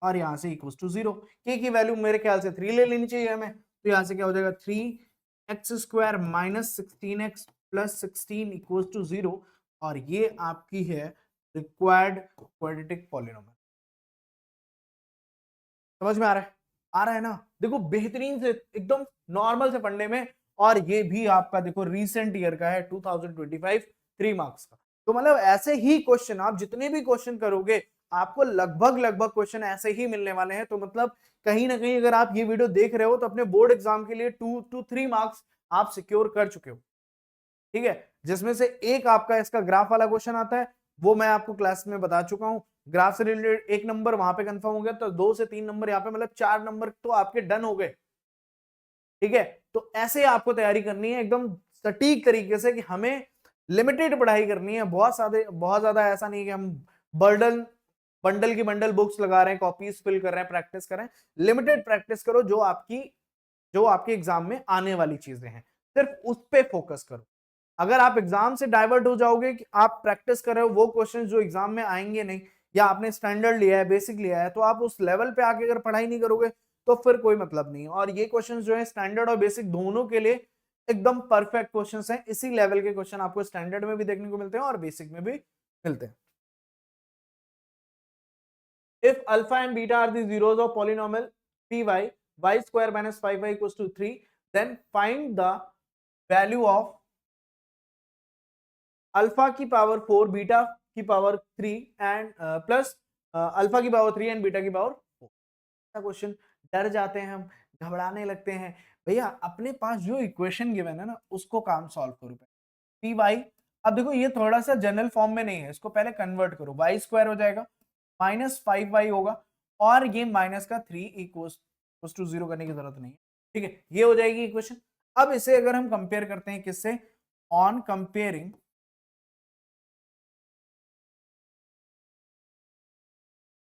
और यहां से इक्वल्स टू जीरो। के की वैल्यू मेरे ख्याल से 3 ले लेनी चाहिए हमें, तो यहां से क्या हो जाएगा 3x square minus 16x plus 16 equals to zero. और ये आपकी है रिक्वायर्ड क्वाड्रेटिक पॉलिनोमियल। समझ में आ रहा है? आ रहा है ना? देखो बेहतरीन से एकदम नॉर्मल से पढ़ने में, और ये भी आपका देखो रीसेंट ईयर का है 2025 3 मार्क्स का। तो मतलब ऐसे ही क्वेश्चन आप जितने भी क्वेश्चन करोगे आपको लगभग लगभग क्वेश्चन ऐसे ही मिलने वाले हैं। तो मतलब कहीं ना कहीं अगर आप ये वीडियो देख रहे हो तो अपने बोर्ड एग्जाम के लिए 2 to 3 मार्क्स आप सिक्योर कर चुके हो। ठीक है, जिसमें से एक आपका इसका ग्राफ वाला क्वेश्चन आता है, वो मैं आपको क्लास में बता चुका हूं। ग्राफ से रिलेटेड 1 नंबर वहां पे कंफर्म हो गया, तो 2 से 3 नंबर यहाँ पे, मतलब 4 नंबर तो आपके डन हो गए। ठीक है, तो ऐसे आपको तैयारी करनी है एकदम सटीक तरीके से कि हमें लिमिटेड पढ़ाई करनी है, बहुत ज्यादा ऐसा नहीं कि हम बर्डन बंडल की बंडल बुक्स लगा रहे हैं, कॉपीज फिल कर रहे हैं, प्रैक्टिस कर रहे हैं। लिमिटेड प्रैक्टिस करो, जो आपके एग्जाम में आने वाली चीजें हैं सिर्फ उस पे फोकस करो। अगर आप एग्जाम से डाइवर्ट हो जाओगे कि आप प्रैक्टिस कर रहे हो वो क्वेश्चन जो एग्जाम में आएंगे नहीं, या आपने स्टैंडर्ड लिया है, बेसिक लिया है, तो आप उस लेवल पे आके अगर पढ़ाई नहीं करोगे तो फिर कोई मतलब नहीं। और ये क्वेश्चन जो है स्टैंडर्ड और बेसिक दोनों के लिए एकदम परफेक्ट क्वेश्चन हैं। इसी लेवल के क्वेश्चन आपको स्टैंडर्ड में भी देखने को मिलते हैं और बेसिक में भी मिलते हैं। If alpha and beta are the zeros of polynomial py, y square minus 5y equals to 3, then find the value of alpha की पावर 4 बीटा की पावर 3 एंड प्लस अल्फा की पावर 3 एंड बीटा की पावर 4। क्वेश्चन डर जाते हैं हम, घबराने लगते हैं। भैया अपने पास जो इक्वेशन गिवन है ना उसको काम सॉल्व करो। पी वाई, अब देखो ये थोड़ा सा जनरल फॉर्म में नहीं है, इसको पहले कन्वर्ट करो। वाई स्क्वायर हो जाएगा माइनस 5y होगा, और ये माइनस का 3 इक्वल्स टू 0 करने की जरूरत नहीं है। ठीक है, ये हो जाएगी इक्वेशन। अब इसे अगर हम कंपेयर करते हैं किससे, on comparing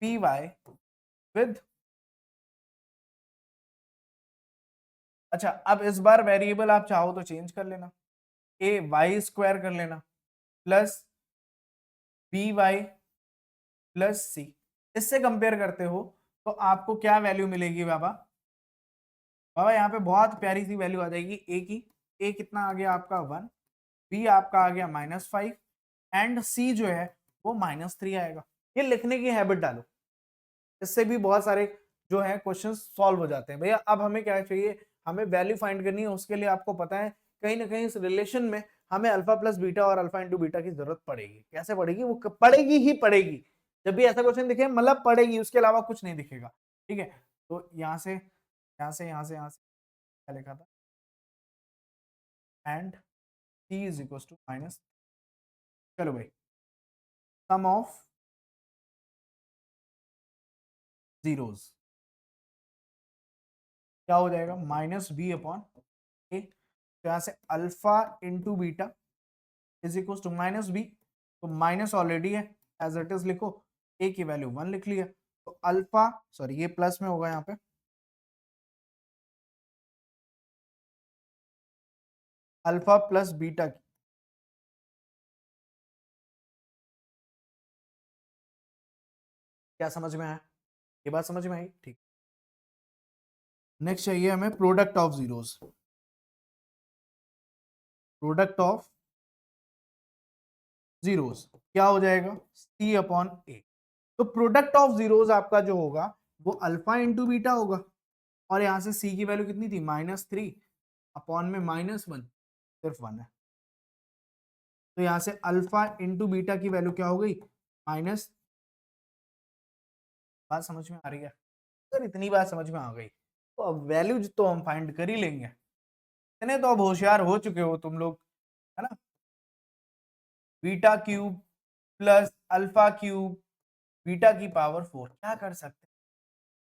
P Y with, अच्छा अब इस बार वेरिएबल आप चाहो तो चेंज कर लेना, ए वाई स्क्वायर कर लेना प्लस बी वाई प्लस सी। इससे कंपेयर करते हो तो आपको क्या वैल्यू मिलेगी बाबा? बाबा यहाँ पे बहुत प्यारी सी वैल्यू आ जाएगी ए की। ए कितना आ गया आपका 1, बी आपका आ गया -5 एंड सी जो है वो -3 आएगा। ये लिखने की हैबिट डालो, इससे भी बहुत सारे जो है क्वेश्चन सॉल्व हो जाते हैं। भैया अब हमें क्या चाहिए, हमें वैल्यू फाइंड करनी है। उसके लिए आपको पता है कहीं ना कहीं इस रिलेशन में हमें अल्फा प्लस बीटा और अल्फा इंटू बीटा की जरूरत पड़ेगी। कैसे पड़ेगी? वो पड़ेगी ही पड़ेगी। जब भी ऐसा क्वेश्चन दिखे मतलब पड़ेगी, उसके अलावा कुछ नहीं दिखेगा। ठीक है, तो यहाँ से क्या लिखा था, and t is equal to minus, चलो भाई सम ऑफ जीरोस क्या हो जाएगा, -b/a। तो यहाँ से alpha into beta is equal to -b, तो माइनस ऑलरेडी है एज इट इज लिखो, a की वैल्यू 1 लिख लिया, तो अल्फा सॉरी ये प्लस में होगा यहाँ पे, अल्फा प्लस बीटा की। क्या समझ में आया? ये बात समझ में आई? ठीक। नेक्स्ट चाहिए हमें product of zeros, product of zeros क्या हो जाएगा, c/a। तो प्रोडक्ट ऑफ जीरोस आपका जो होगा वो अल्फा इंटू बीटा होगा, और यहां से c की वैल्यू कितनी थी, -3 अपॉन में -1, सिर्फ 1 है। तो यहां से अल्फा इंटू बीटा की वैल्यू क्या हो गई, माइनस। बात समझ में आ रही है? अगर इतनी बात समझ में आ गई तो अब वैल्यू तो हम फाइंड कर ही लेंगे। इतने तो अब होशियार हो चुके हो तुम लोग, है ना। Beta cube plus alpha cube beta की पावर 4। क्या कर सकते हैं,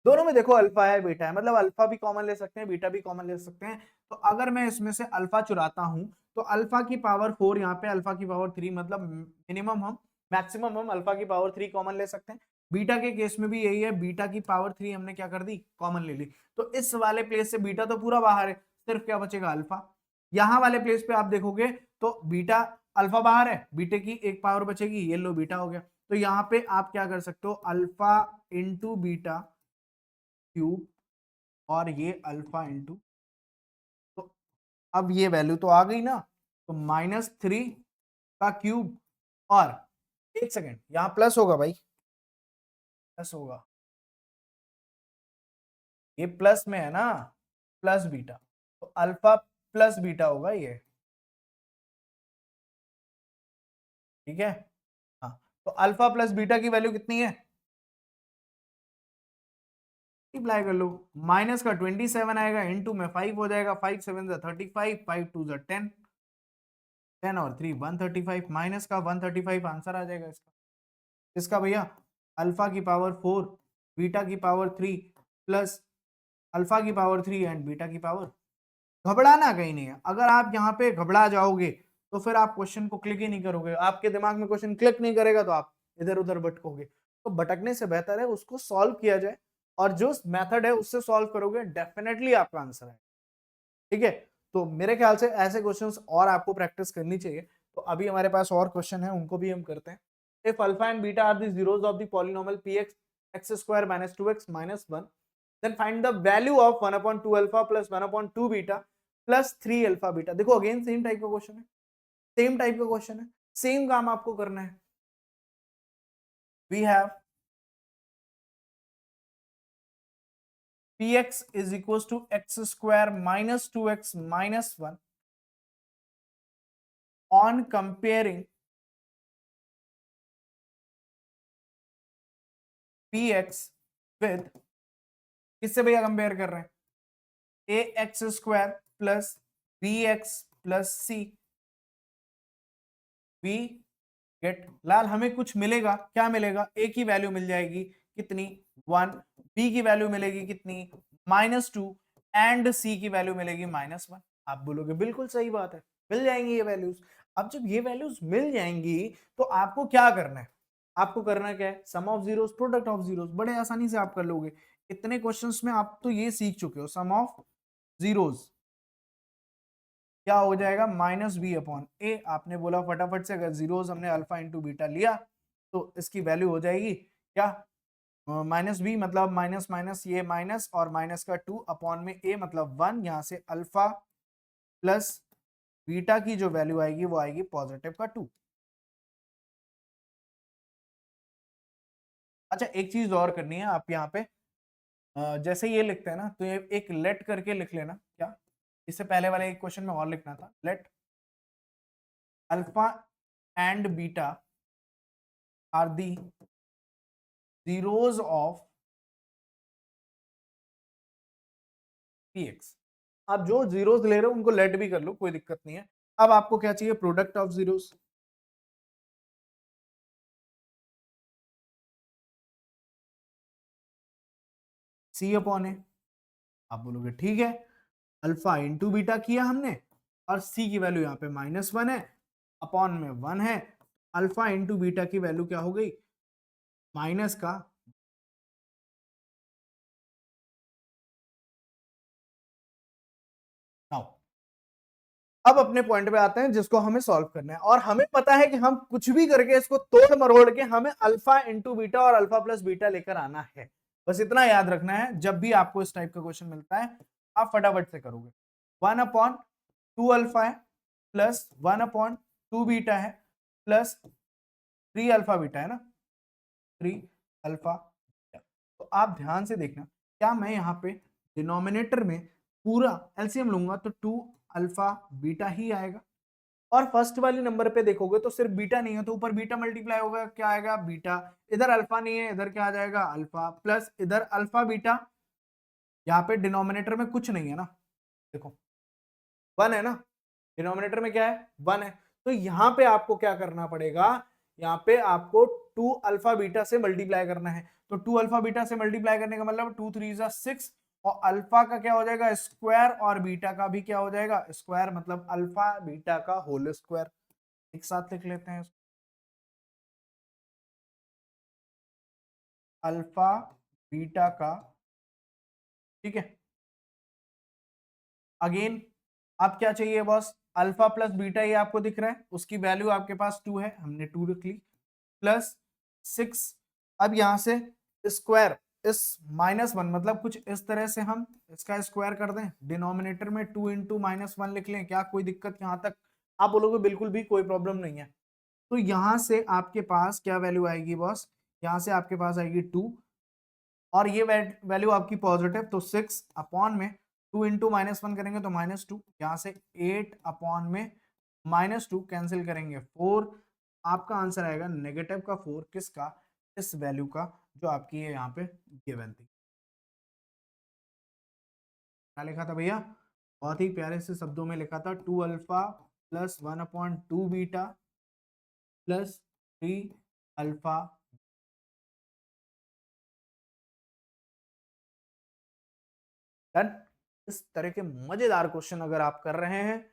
दोनों में देखो अल्फा है बीटा है, मतलब अल्फा भी कॉमन ले सकते हैं, बीटा भी कॉमन ले सकते हैं। तो अगर मैं इसमें से अल्फा चुराता हूं तो अल्फा की पावर 4 यहाँ पे अल्फा की पावर 3, मतलब मिनिमम हम मैक्सिमम हम अल्फा की पावर 3 कॉमन ले सकते हैं। बीटा के केस में भी यही है, बीटा की पावर 3 हमने क्या कर दी, कॉमन ले ली। तो इस वाले प्लेस से बीटा तो पूरा बाहर है, सिर्फ क्या बचेगा, अल्फा। यहाँ वाले प्लेस पे आप देखोगे तो बीटा, अल्फा बाहर है, बीटे की एक पावर बचेगी, ये लो बीटा हो गया। तो यहाँ पे आप क्या कर सकते हो, अल्फा इंटू बीटा क्यूब और ये अल्फा इंटू, तो अब ये वैल्यू तो आ गई ना, तो -3 का क्यूब, और एक सेकेंड यहां प्लस होगा भाई, प्लस होगा, ये प्लस में है ना, प्लस बीटा, तो अल्फा प्लस बीटा होगा ये, ठीक है। हाँ, तो अल्फा प्लस बीटा की वैल्यू कितनी है, मल्टीप्लाई कर लो, माइनस का 27 आएगा, इंटू में 5 हो जाएगा, 5 7 35, 5 2 10, 10 और 3 135, माइनस का 135 आंसर आ जाएगा इसका। इसका भैया अल्फा की पावर 4, बीटा की पावर 3 प्लस अल्फा की पावर 3 एंड बीटा की पावर। घबराना कहीं नहीं है, अगर आप यहाँ पे घबरा जाओगे तो फिर आप क्वेश्चन को क्लिक ही नहीं करोगे, आपके दिमाग में क्वेश्चन क्लिक नहीं करेगा तो आप इधर उधर भटकोगे। तो भटकने से बेहतर है उसको सॉल्व किया जाए, और जो मेथड है उससे सॉल्व करोगे डेफिनेटली आपका आंसर है, ठीक है। तो मेरे ख्याल से ऐसे क्वेश्चंस और आपको प्रैक्टिस करनी चाहिए। तो अभी हमारे पास और क्वेश्चन है, उनको भी हम करते हैं। If alpha and beta are the zeros of the polynomial px x square minus 2x minus 1, then find the value of 1 upon 2 alpha plus 1 upon 2 beta plus 3 alpha beta। देखो अगेन सेम टाइप का क्वेश्चन है, सेम टाइप का क्वेश्चन है, सेम काम आपको करना है। We have px is equals to x square minus 2x minus 1 on comparing px with, किससे भैया कंपेयर कर रहे हैं, A X square plus B X plus C, we get, लाल हमें कुछ मिलेगा, क्या मिलेगा, ए की वैल्यू मिल जाएगी कितनी, 1, बी की वैल्यू मिलेगी कितनी, -2, एंड सी की वैल्यू मिलेगी -1। आप बोलोगे बिल्कुल सही बात है, मिल जाएंगी ये वैल्यूज। अब जब ये वैल्यूज मिल जाएंगी तो आपको क्या करना है, आपको करना क्या है, sum of zeros product of zeros, बड़े आसानी से आप कर लोगे। इतने क्वेश्चंस में आप तो ये सीख चुके हो, सम ऑफ जीरोस क्या हो जाएगा, -b/a। आपने बोला फटाफट से, अगर जीरोस हमने अल्फा इंटू बीटा लिया तो इसकी वैल्यू हो जाएगी क्या, -b मतलब माइनस माइनस ये माइनस, और माइनस का 2 अपॉन में a मतलब 1, यहां से अल्फा प्लस बीटा की जो वैल्यू आएगी वो आएगी पॉजिटिव का 2। अच्छा एक चीज और करनी है, आप यहाँ पे जैसे ये लिखते हैं ना, तो ये एक लेट करके लिख लेना, क्या, इससे पहले वाले एक क्वेश्चन में और लिखना था, let alpha and beta are the zeros of px। आप जो जीरोस ले रहे हो उनको लेट भी कर लो, कोई दिक्कत नहीं है। अब आपको क्या चाहिए, product of zeros, c upon a. आप बोलोगे ठीक है, अल्फा इंटू बीटा किया हमने, और सी की वैल्यू यहाँ पे -1 है, अपॉन में 1 है, अल्फा इंटू बीटा की वैल्यू क्या हो गई, माइनस का, नाउ अब अपने पॉइंट पे आते हैं जिसको हमें सॉल्व करना है, और हमें पता है कि हम कुछ भी करके इसको तोड़ मरोड़ के हमें अल्फा इंटू बीटा और अल्फा प्लस बीटा लेकर आना है। बस इतना याद रखना है, जब भी आपको इस टाइप का क्वेश्चन मिलता है आप फटाफट से करोगे। 1/2 अल्फा है प्लस 1/2 बीटा है प्लस 3 अल्फा बीटा है ना, 3 अल्फा बीटा। तो आप ध्यान से देखना, क्या मैं यहाँ पे डिनोमिनेटर में पूरा एलसीएम लूंगा तो 2 अल्फा बीटा ही आएगा, और फर्स्ट वाली नंबर पे देखोगे तो सिर्फ बीटा नहीं है, तो ऊपर बीटा मल्टीप्लाई होगा, क्या आएगा, बीटा, इधर अल्फा नहीं है, इधर क्या आ जाएगा, अल्फा, प्लस इधर अल्फा बीटा, यहाँ पे डिनोमिनेटर में कुछ नहीं है ना, देखो 1 है ना, डिनोमिनेटर में क्या है, 1 है, तो यहाँ पे आपको क्या करना पड़ेगा, यहाँ पे आपको टू अल्फा बीटा से मल्टीप्लाई करना है। तो टू अल्फा बीटा से मल्टीप्लाई करने का मतलब 2 3 जा 6 और अल्फा का क्या हो जाएगा स्क्वायर और बीटा का भी क्या हो जाएगा स्क्वायर, मतलब अल्फा बीटा का होल स्क्वायर। एक साथ लिख लेते हैं अल्फा बीटा का, ठीक है। अगेन अब क्या चाहिए बॉस, अल्फा प्लस बीटा ये आपको दिख रहा है, उसकी वैल्यू आपके पास 2 है, हमने 2 लिख ली, प्लस 6। अब यहां से स्क्वायर इस -1 मतलब कुछ इस तरह से हम इसका स्क्वायर कर दें, डिनोमिनेटर में 2 इंटू -1 लिख लें, क्या कोई दिक्कत यहां तक? आप बोलोगे बिल्कुल भी कोई प्रॉब्लम नहीं है। तो यहां से आपके पास क्या वैल्यू आएगी बॉस, यहां से आपके पास आएगी 2 और ये वैल्यू आपकी पॉजिटिव, तो 6 अपॉन में 2 इंटू -1 करेंगे तो -2, यहाँ से 8 अपॉन में -2 कैंसिल करेंगे 4, आपका आंसर आएगा नेगेटिव का 4, किसका, इस वैल्यू का जो आपकी है यहाँ पे गिवन थी। क्या लिखा था भैया, बहुत ही प्यारे से शब्दों में लिखा था 2 alpha plus 1/2 beta plus 3 alpha. Done. इस तरह के मजेदार क्वेश्चन अगर आप कर रहे हैं,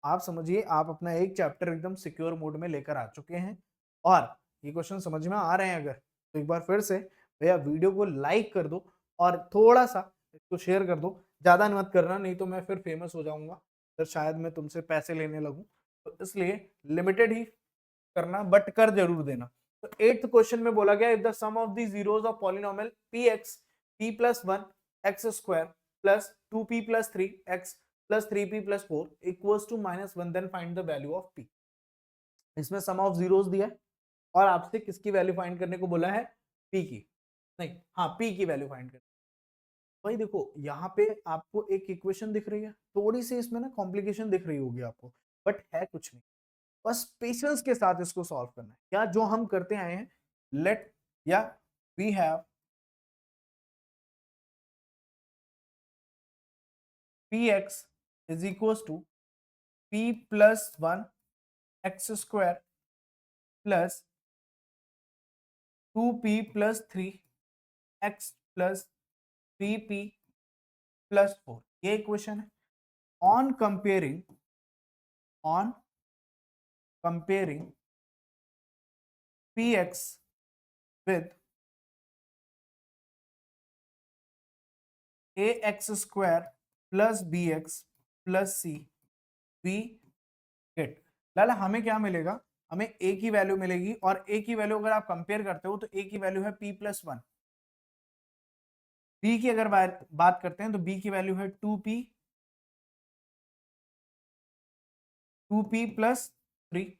आप समझिए आप अपना एक चैप्टर एकदम सिक्योर मोड में लेकर आ चुके हैं। और ये क्वेश्चन समझ में आ रहे हैं अगर, तो एक बार फिर से भैया वीडियो को लाइक कर दो और थोड़ा सा इसको शेयर कर दो, ज्यादा मत करना नहीं तो मैं फिर फेमस हो जाऊंगा, फिर शायद मैं तुमसे पैसे लेने लगूं, तो इसलिए लिमिटेड ही करना बट कर जरूर देना। तो 8th क्वेश्चन में बोला गया if the sum of the zeros of polynomial px p plus 1 x square plus 2p plus 3x plus 3p plus 4 equals to -1 then find the value of p। इसमें सम ऑफ जीरोस दिया है और आपसे किसकी वैल्यू फाइंड करने को बोला है, p की, नहीं हाँ p की वैल्यू फाइंड करनी। भाई देखो यहाँ पे आपको एक इक्वेशन दिख रही है, थोड़ी सी इसमें ना कॉम्प्लिकेशन दिख रही होगी आपको, बट है कुछ नहीं, बस पेशेंस के साथ इसको सॉल्व करना है। क्या जो हम करते आए हैं, लेट या we have px is equal to p plus 1 x square plus 2p plus 3 x plus 3p plus 4, ये इक्वेशन है। On comparing px with ax square plus bx plus c we get, लाला हमें क्या मिलेगा, हमें a की वैल्यू मिलेगी और a की वैल्यू अगर आप कंपेयर करते हो तो a की वैल्यू है p प्लस 1, b की अगर बात करते हैं तो b की वैल्यू है 2p प्लस 3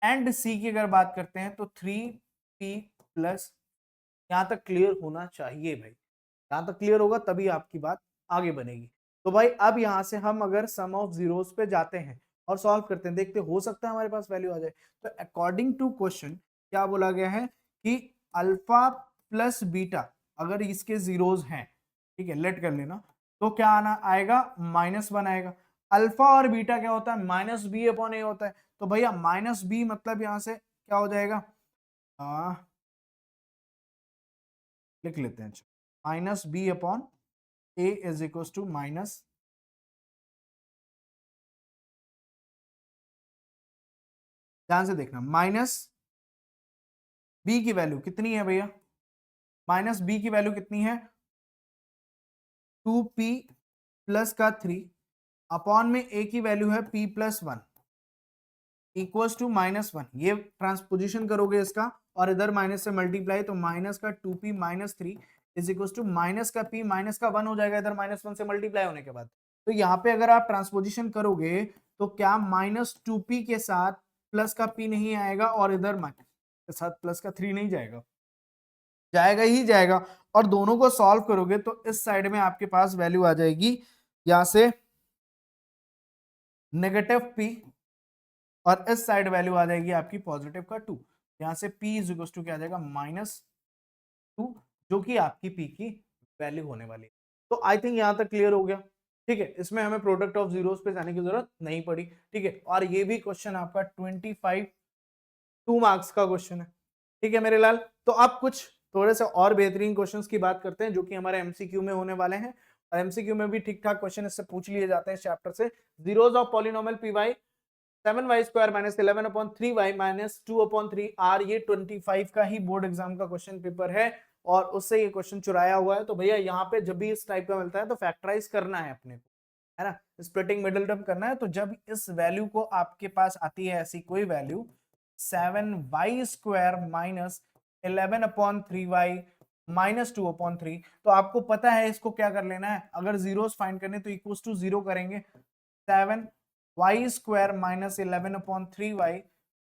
एंड c की अगर बात करते हैं तो 3p प्लस, यहां तक क्लियर होना चाहिए भाई, यहां तक क्लियर होगा तभी आपकी बात आगे बनेगी। तो भाई अब यहां से हम अगर सम ऑफ जीरोस पे जाते हैं और सॉल्व करते हैं, देखते हो सकता है हमारे पास वैल्यू आ जाए। तो अकॉर्डिंग टू क्वेश्चन क्या बोला गया है कि अल्फा प्लस बीटा अगर इसके जीरोस हैं, ठीक है, लेट कर लेना, तो क्या आना आएगा -1 आएगा। अल्फा और बीटा क्या होता है -b/a होता है, तो भैया -b मतलब यहां से क्या हो जाएगा, लिख लेते हैं -b/a is equal to minus, ध्यान से देखना, माइनस b की वैल्यू कितनी है भैया, माइनस b की वैल्यू कितनी है 2p प्लस का 3 अपॉन में a की वैल्यू है p प्लस 1 इक्वल्स टू -1, ये ट्रांसपोजिशन करोगे इसका और इधर माइनस से मल्टीप्लाई, तो माइनस का 2p minus 3 is equal to minus का p माइनस का 1 हो जाएगा इधर -1 से मल्टीप्लाई होने के बाद। तो यहाँ पे अगर आप ट्रांसपोजिशन करोगे तो क्या -2p के साथ प्लस का p नहीं आएगा और इधर माइनस के साथ प्लस का 3 नहीं जाएगा, जाएगा ही जाएगा। और दोनों को सॉल्व करोगे तो इस साइड में आपके पास वैल्यू आ जाएगी यहां से नेगेटिव p और इस साइड वैल्यू आ जाएगी आपकी पॉजिटिव का 2, यहां से p इज इक्वल टू क्या आ जाएगा -2, जो कि आपकी p की वैल्यू होने वाली है। तो आई थिंक यहां तक क्लियर हो गया, ठीक है, इसमें हमें प्रोडक्ट ऑफ जीरोस पे जाने की जरूरत नहीं पड़ी, ठीक है। और ये भी क्वेश्चन आपका 25 2 मार्क्स का क्वेश्चन है, ठीक है मेरे लाल। तो अब कुछ थोड़े से और बेहतरीन क्वेश्चंस की बात करते हैं जो कि हमारे एमसीक्यू में होने वाले हैं, और एमसीक्यू में भी ठीक ठाक क्वेश्चन इससे पूछ लिए जाते हैं इस चैप्टर से। Zeros of polynomial P Y 7y square minus 11/3y minus 2/3r, ये 25 का ही बोर्ड एग्जाम का क्वेश्चन पेपर है और उससे ये क्वेश्चन चुराया हुआ है। तो भैया यहाँ पे जब भी इस टाइप का मिलता है तो फैक्टराइज करना है अपने को, है ना, स्प्लिटिंग मिडिल टर्म करना है। तो जब इस वैल्यू को आपके पास आती है ऐसी कोई value 7y square minus 11/3y minus 2/3, तो आपको पता है इसको क्या कर लेना है, अगर जीरोस फाइंड करने तो इक्वल टू 0 करेंगे, 7y square minus 11/3y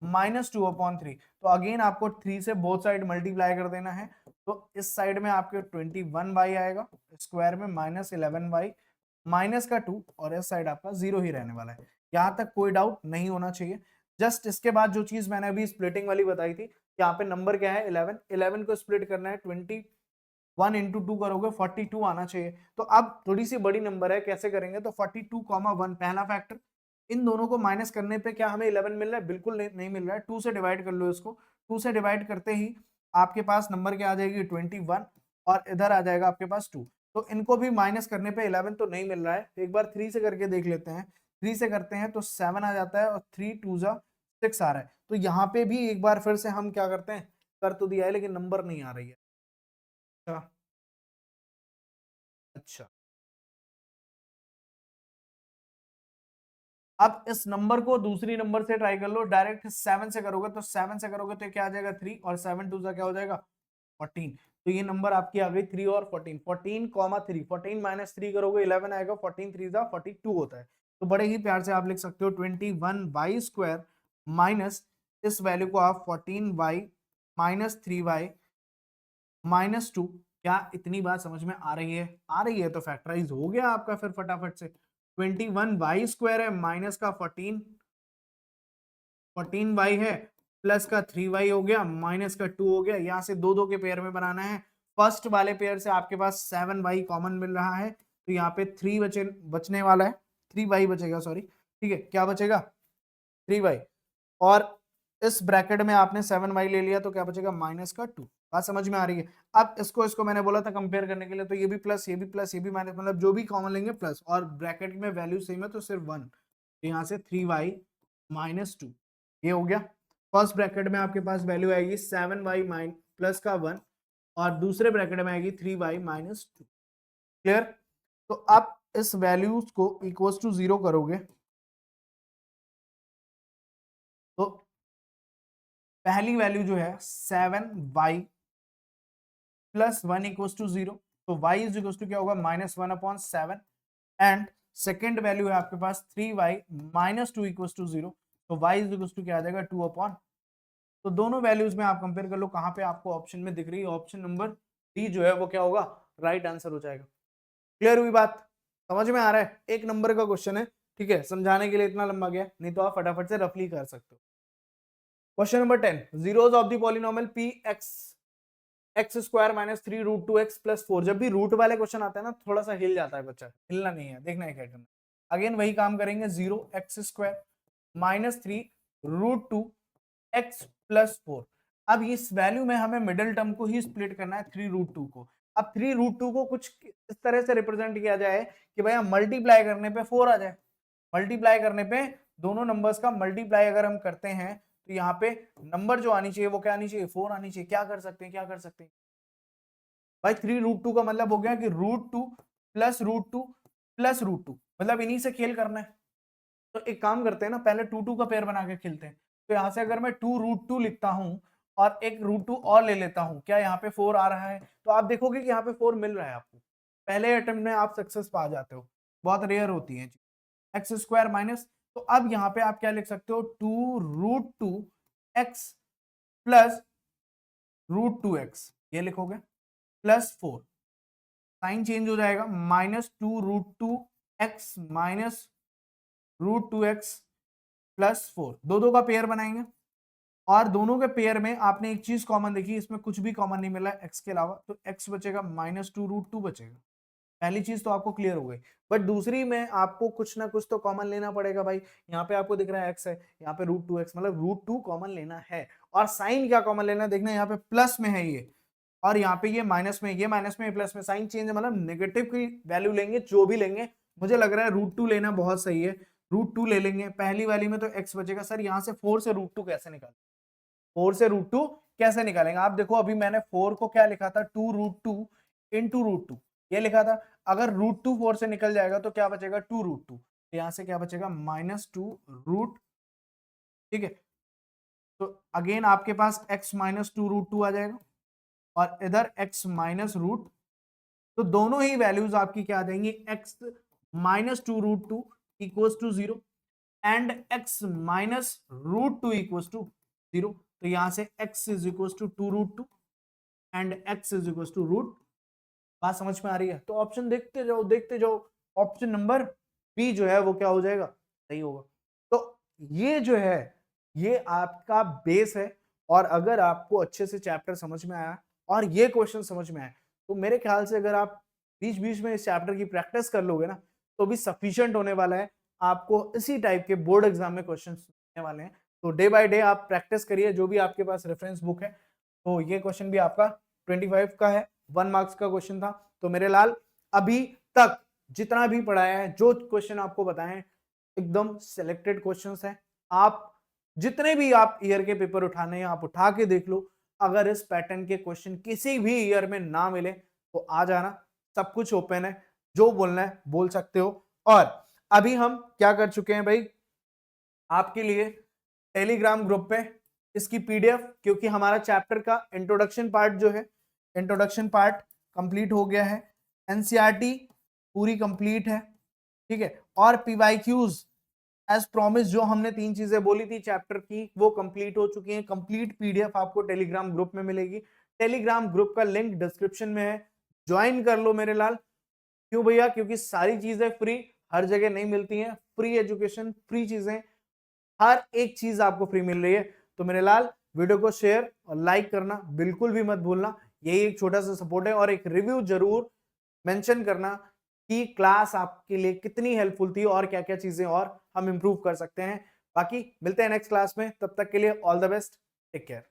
minus 2/3। तो अगेन आपको 3 से बोथ साइड मल्टीप्लाई कर देना है, तो इस साइड में आपके 21y आएगा स्क्वायर में माइनस 11y माइनस का 2, और इस साइड आपका 0 ही रहने वाला है। यहां तक कोई डाउट नहीं होना चाहिए। जस्ट इसके बाद जो चीज मैंने अभी स्प्लिटिंग वाली बताई थी, यहाँ पे नंबर क्या है 11, 11 को स्प्लिट करना है 21 इंटू 2 करोगे 42 आना चाहिए। तो अब थोड़ी सी बड़ी नंबर है, कैसे करेंगे, तो 42,1 पहला फैक्टर, इन दोनों को माइनस करने पे क्या हमें 11 मिल रहा है, बिल्कुल नहीं मिल रहा है। 2 से डिवाइड कर लो इसको, 2 से डिवाइड करते ही आपके पास नंबर क्या आ जाएगी 21, और इधर आ जाएगा आपके पास 2। तो इनको भी माइनस करने पे 11 तो नहीं मिल रहा है, एक बार 3 से करके देख लेते हैं। 3 से करते हैं तो 7 आ जाता है और 3 2 6 आ रहा है। तो यहाँ पे भी एक बार फिर से हम क्या करते हैं, कर तो दिया है लेकिन नंबर नहीं आ रही है। अच्छा अच्छा, अब इस नंबर को दूसरी नंबर से ट्राई कर लो, डायरेक्ट 7 से करोगे तो 7 से करोगे तो क्या आ जाएगा 3, और 7 2 क्या हो जाएगा 14। तो ये नंबर आपकी आ गई 3 और 14, 14,3, 14 माइनस 3 करोगे 11 आएगा, 14 3 42 होता है। तो बड़े ही प्यार से आप लिख सकते हो 21y स्क्वायर माइनस इस वैल्यू को आप 14y माइनस 3y माइनस 2। क्या इतनी बात समझ में आ रही है? आ रही है तो फैक्टराइज हो गया आपका फिर फटाफट से। 21y स्क्वायर है माइनस का 14y है प्लस का 3y हो गया माइनस का 2 हो गया। यहाँ से दो दो के पेयर में बनाना है। फर्स्ट वाले पेयर से आपके पास 7y कॉमन मिल रहा है, तो यहाँ पे 3 बचने वाला है, 3y बचेगा, सॉरी, ठीक है, क्या बचेगा 3y, और इस ब्रैकेट में आपने 7y ले लिया तो क्या बचेगा माइनस का 2। बात समझ में आ रही है? अब इसको इसको मैंने बोला था कंपेयर करने के लिए, तो ये भी प्लस ये भी प्लस ये भी माइनस, मतलब जो भी कॉमन लेंगे प्लस, और ब्रैकेट में वैल्यू सेम है तो सिर्फ 1, तो यहाँ से 3y माइनस 2 ये हो गया। फर्स्ट ब्रैकेट में आपके पास वैल्यू आएगी 7y माइन प्लस का 1, और दूसरे ब्रैकेट में आएगी 3y माइनस 2। क्लियर? तो आप इस वैल्यूज को इक्वल टू 0 करोगे तो पहली वैल्यू जो है 7y प्लस 1 इक्वल टू 0, तो y इज इक्वल टू क्या होगा -1/7, एंड सेकेंड वैल्यू है आपके पास 3y माइनस 2 इक्वल टू 0, तो y इज इक्वल टू क्या आ जाएगा 2/। तो दोनों वैल्यूज में आप कंपेयर कर लो, कहां पे आपको ऑप्शन में दिख रही है, ऑप्शन नंबर डी जो है वो क्या होगा, राइट आंसर हो जाएगा। क्लियर हुई बात? समझ में आ रहा है? एक नंबर का क्वेश्चन है, ठीक है, समझाने के लिए इतना लंबा गया, नहीं तो आप फटाफट से रफली कर सकते हो। Question number 10, zeros of the polynomial P X x square minus 3 root 2 x plus 4। जब भी रूट वाले क्वेश्चन आते हैं ना थोड़ा सा हिल जाता है बच्चा, हिलना नहीं है, देखना है क्या करना। अगेन वही काम करेंगे, 0 x square minus 3 root 2 x plus 4। अब इस वैल्यू में हमें मिडिल टर्म को ही स्प्लिट करना है 3 रूट 2 को। अब 3 रूट 2 को कुछ इस तरह से रिप्रेजेंट किया जाए कि भैया मल्टीप्लाई करने पे 4 आ जाए, मल्टीप्लाई करने पे दोनों नंबर्स का मल्टीप्लाई अगर हम करते हैं तो यहाँ पे नंबर जो आनी चाहिए वो क्या आनी चाहिए 4 आनी चाहिए। क्या कर सकते हैं, क्या कर सकते हैं भाई, 3 रूट 2 का मतलब हो गया कि root 2 plus root 2 plus root 2, मतलब इन्हीं से खेल करना है। तो एक काम करते हैं ना, पहले 2 2 का पेयर बना के खेलते हैं। तो यहाँ से अगर मैं 2 रूट 2 लिखता हूँ और एक रूट 2 और ले लेता हूँ, क्या यहाँ पे 4 आ रहा है? तो आप देखोगे कि यहाँ पे 4 मिल रहा है आपको, पहले अटेम्प्ट में आप सक्सेस पा जाते हो, बहुत रेयर होती है एक्स स्क्वायर माइनस। तो अब यहाँ पे आप क्या लिख सकते हो 2 root 2 x plus root 2 x, ये लिखोगे प्लस 4, साइन चेंज हो जाएगा, -2 root 2 x minus root 2 x plus 4, दो दो का पेयर बनाएंगे, और दोनों के पेयर में आपने एक चीज कॉमन देखी, इसमें कुछ भी कॉमन नहीं मिला एक्स के अलावा, तो एक्स बचेगा -2 रूट 2 बचेगा। पहली चीज तो आपको क्लियर हो गई, बट दूसरी में आपको कुछ ना कुछ तो कॉमन लेना पड़ेगा भाई। यहाँ पे आपको दिख रहा है एक्स है, यहाँ पे रूट 2 एक्स, मतलब रूट 2 कॉमन लेना है, और साइन क्या कॉमन लेना है, देखना यहाँ पे प्लस में है ये, और यहाँ पे ये माइनस में, ये माइनस में, प्लस में, साइन चेंज है, मतलब नेगेटिव की वैल्यू लेंगे जो भी लेंगे। मुझे लग रहा है √2 लेना बहुत सही है, √2 ले लेंगे। पहली वाली में तो x बचेगा। सर यहाँ से 4 से √2 कैसे निकालें, 4 से √2 कैसे निकालेंगे? आप देखो अभी मैंने 4 को क्या लिखा था, 2√2 इंटू √2 ये लिखा था। अगर √2 4 से निकल जाएगा तो क्या बचेगा, 2√2। यहाँ से क्या बचेगा, -2 ठीक है। तो अगेन आपके पास x -2 √2 आ जाएगा, और इधर x -√, तो दोनों ही वैल्यूज आपकी क्या आ जाएंगी, x -2 √2 equals to 0 and x -√2 equals to 0। तो यहां से x is equals to 2 √2 and x is equals to √। बात समझ में आ रही है? तो ऑप्शन देखते जाओ देखते जाओ, ऑप्शन नंबर बी जो है वो क्या हो जाएगा, सही होगा। तो ये जो है ये आपका बेस है, और अगर आपको अच्छे से चैप्टर समझ में आया और ये क्वेश्चन समझ में आया, तो मेरे ख्याल से अगर आप बीच बीच में इस चैप्टर की प्रैक्टिस कर लोगे ना, तो भी सफिशिएंट होने वाला है। आपको इसी टाइप के बोर्ड एग्जाम में क्वेश्चन मिलने वाले हैं। तो डे बाय डे आप प्रैक्टिस करिए, जो भी आपके पास रेफरेंस बुक है। तो ये क्वेश्चन भी आपका 25 का है, 1 मार्क्स का क्वेश्चन था। तो मेरे लाल अभी तक जितना भी पढ़ाया है, जो क्वेश्चन आपको बताए हैं, एकदम सिलेक्टेड क्वेश्चंस हैं। आप जितने भी आप ईयर के पेपर उठाने हैं आप उठा के देख लो। अगर इस पैटर्न के क्वेश्चन किसी भी ईयर में ना मिले तो आ जाना, सब कुछ ओपन है, जो बोलना है बोल सकते हो। और अभी हम क्या कर चुके हैं भाई, आपके लिए टेलीग्राम ग्रुप पे इसकी पीडीएफ, क्योंकि हमारा चैप्टर का इंट्रोडक्शन पार्ट जो है, इंट्रोडक्शन पार्ट कंप्लीट हो गया है, एनसीईआरटी पूरी कंप्लीट है, ठीक है, और पीवाईक्यूज एज प्रॉमिस जो हमने 3 चीजें बोली थी चैप्टर की वो कंप्लीट हो चुकी हैं। कंप्लीट पीडीएफ आपको टेलीग्राम ग्रुप में मिलेगी। टेलीग्राम ग्रुप का लिंक डिस्क्रिप्शन में है, ज्वाइन कर लो मेरे लाल। क्यों भैया? क्योंकि सारी चीजें फ्री, हर जगह नहीं मिलती हैं। फ्री एजुकेशन, फ्री चीजें, हर एक चीज आपको फ्री मिल रही है। तो मेरे लाल वीडियो को शेयर और लाइक करना बिल्कुल भी मत भूलना, यही एक छोटा सा सपोर्ट है। और एक रिव्यू जरूर मेंशन करना कि क्लास आपके लिए कितनी हेल्पफुल थी और क्या क्या चीजें और हम इंप्रूव कर सकते हैं। बाकी मिलते हैं नेक्स्ट क्लास में, तब तक के लिए all the best, take care.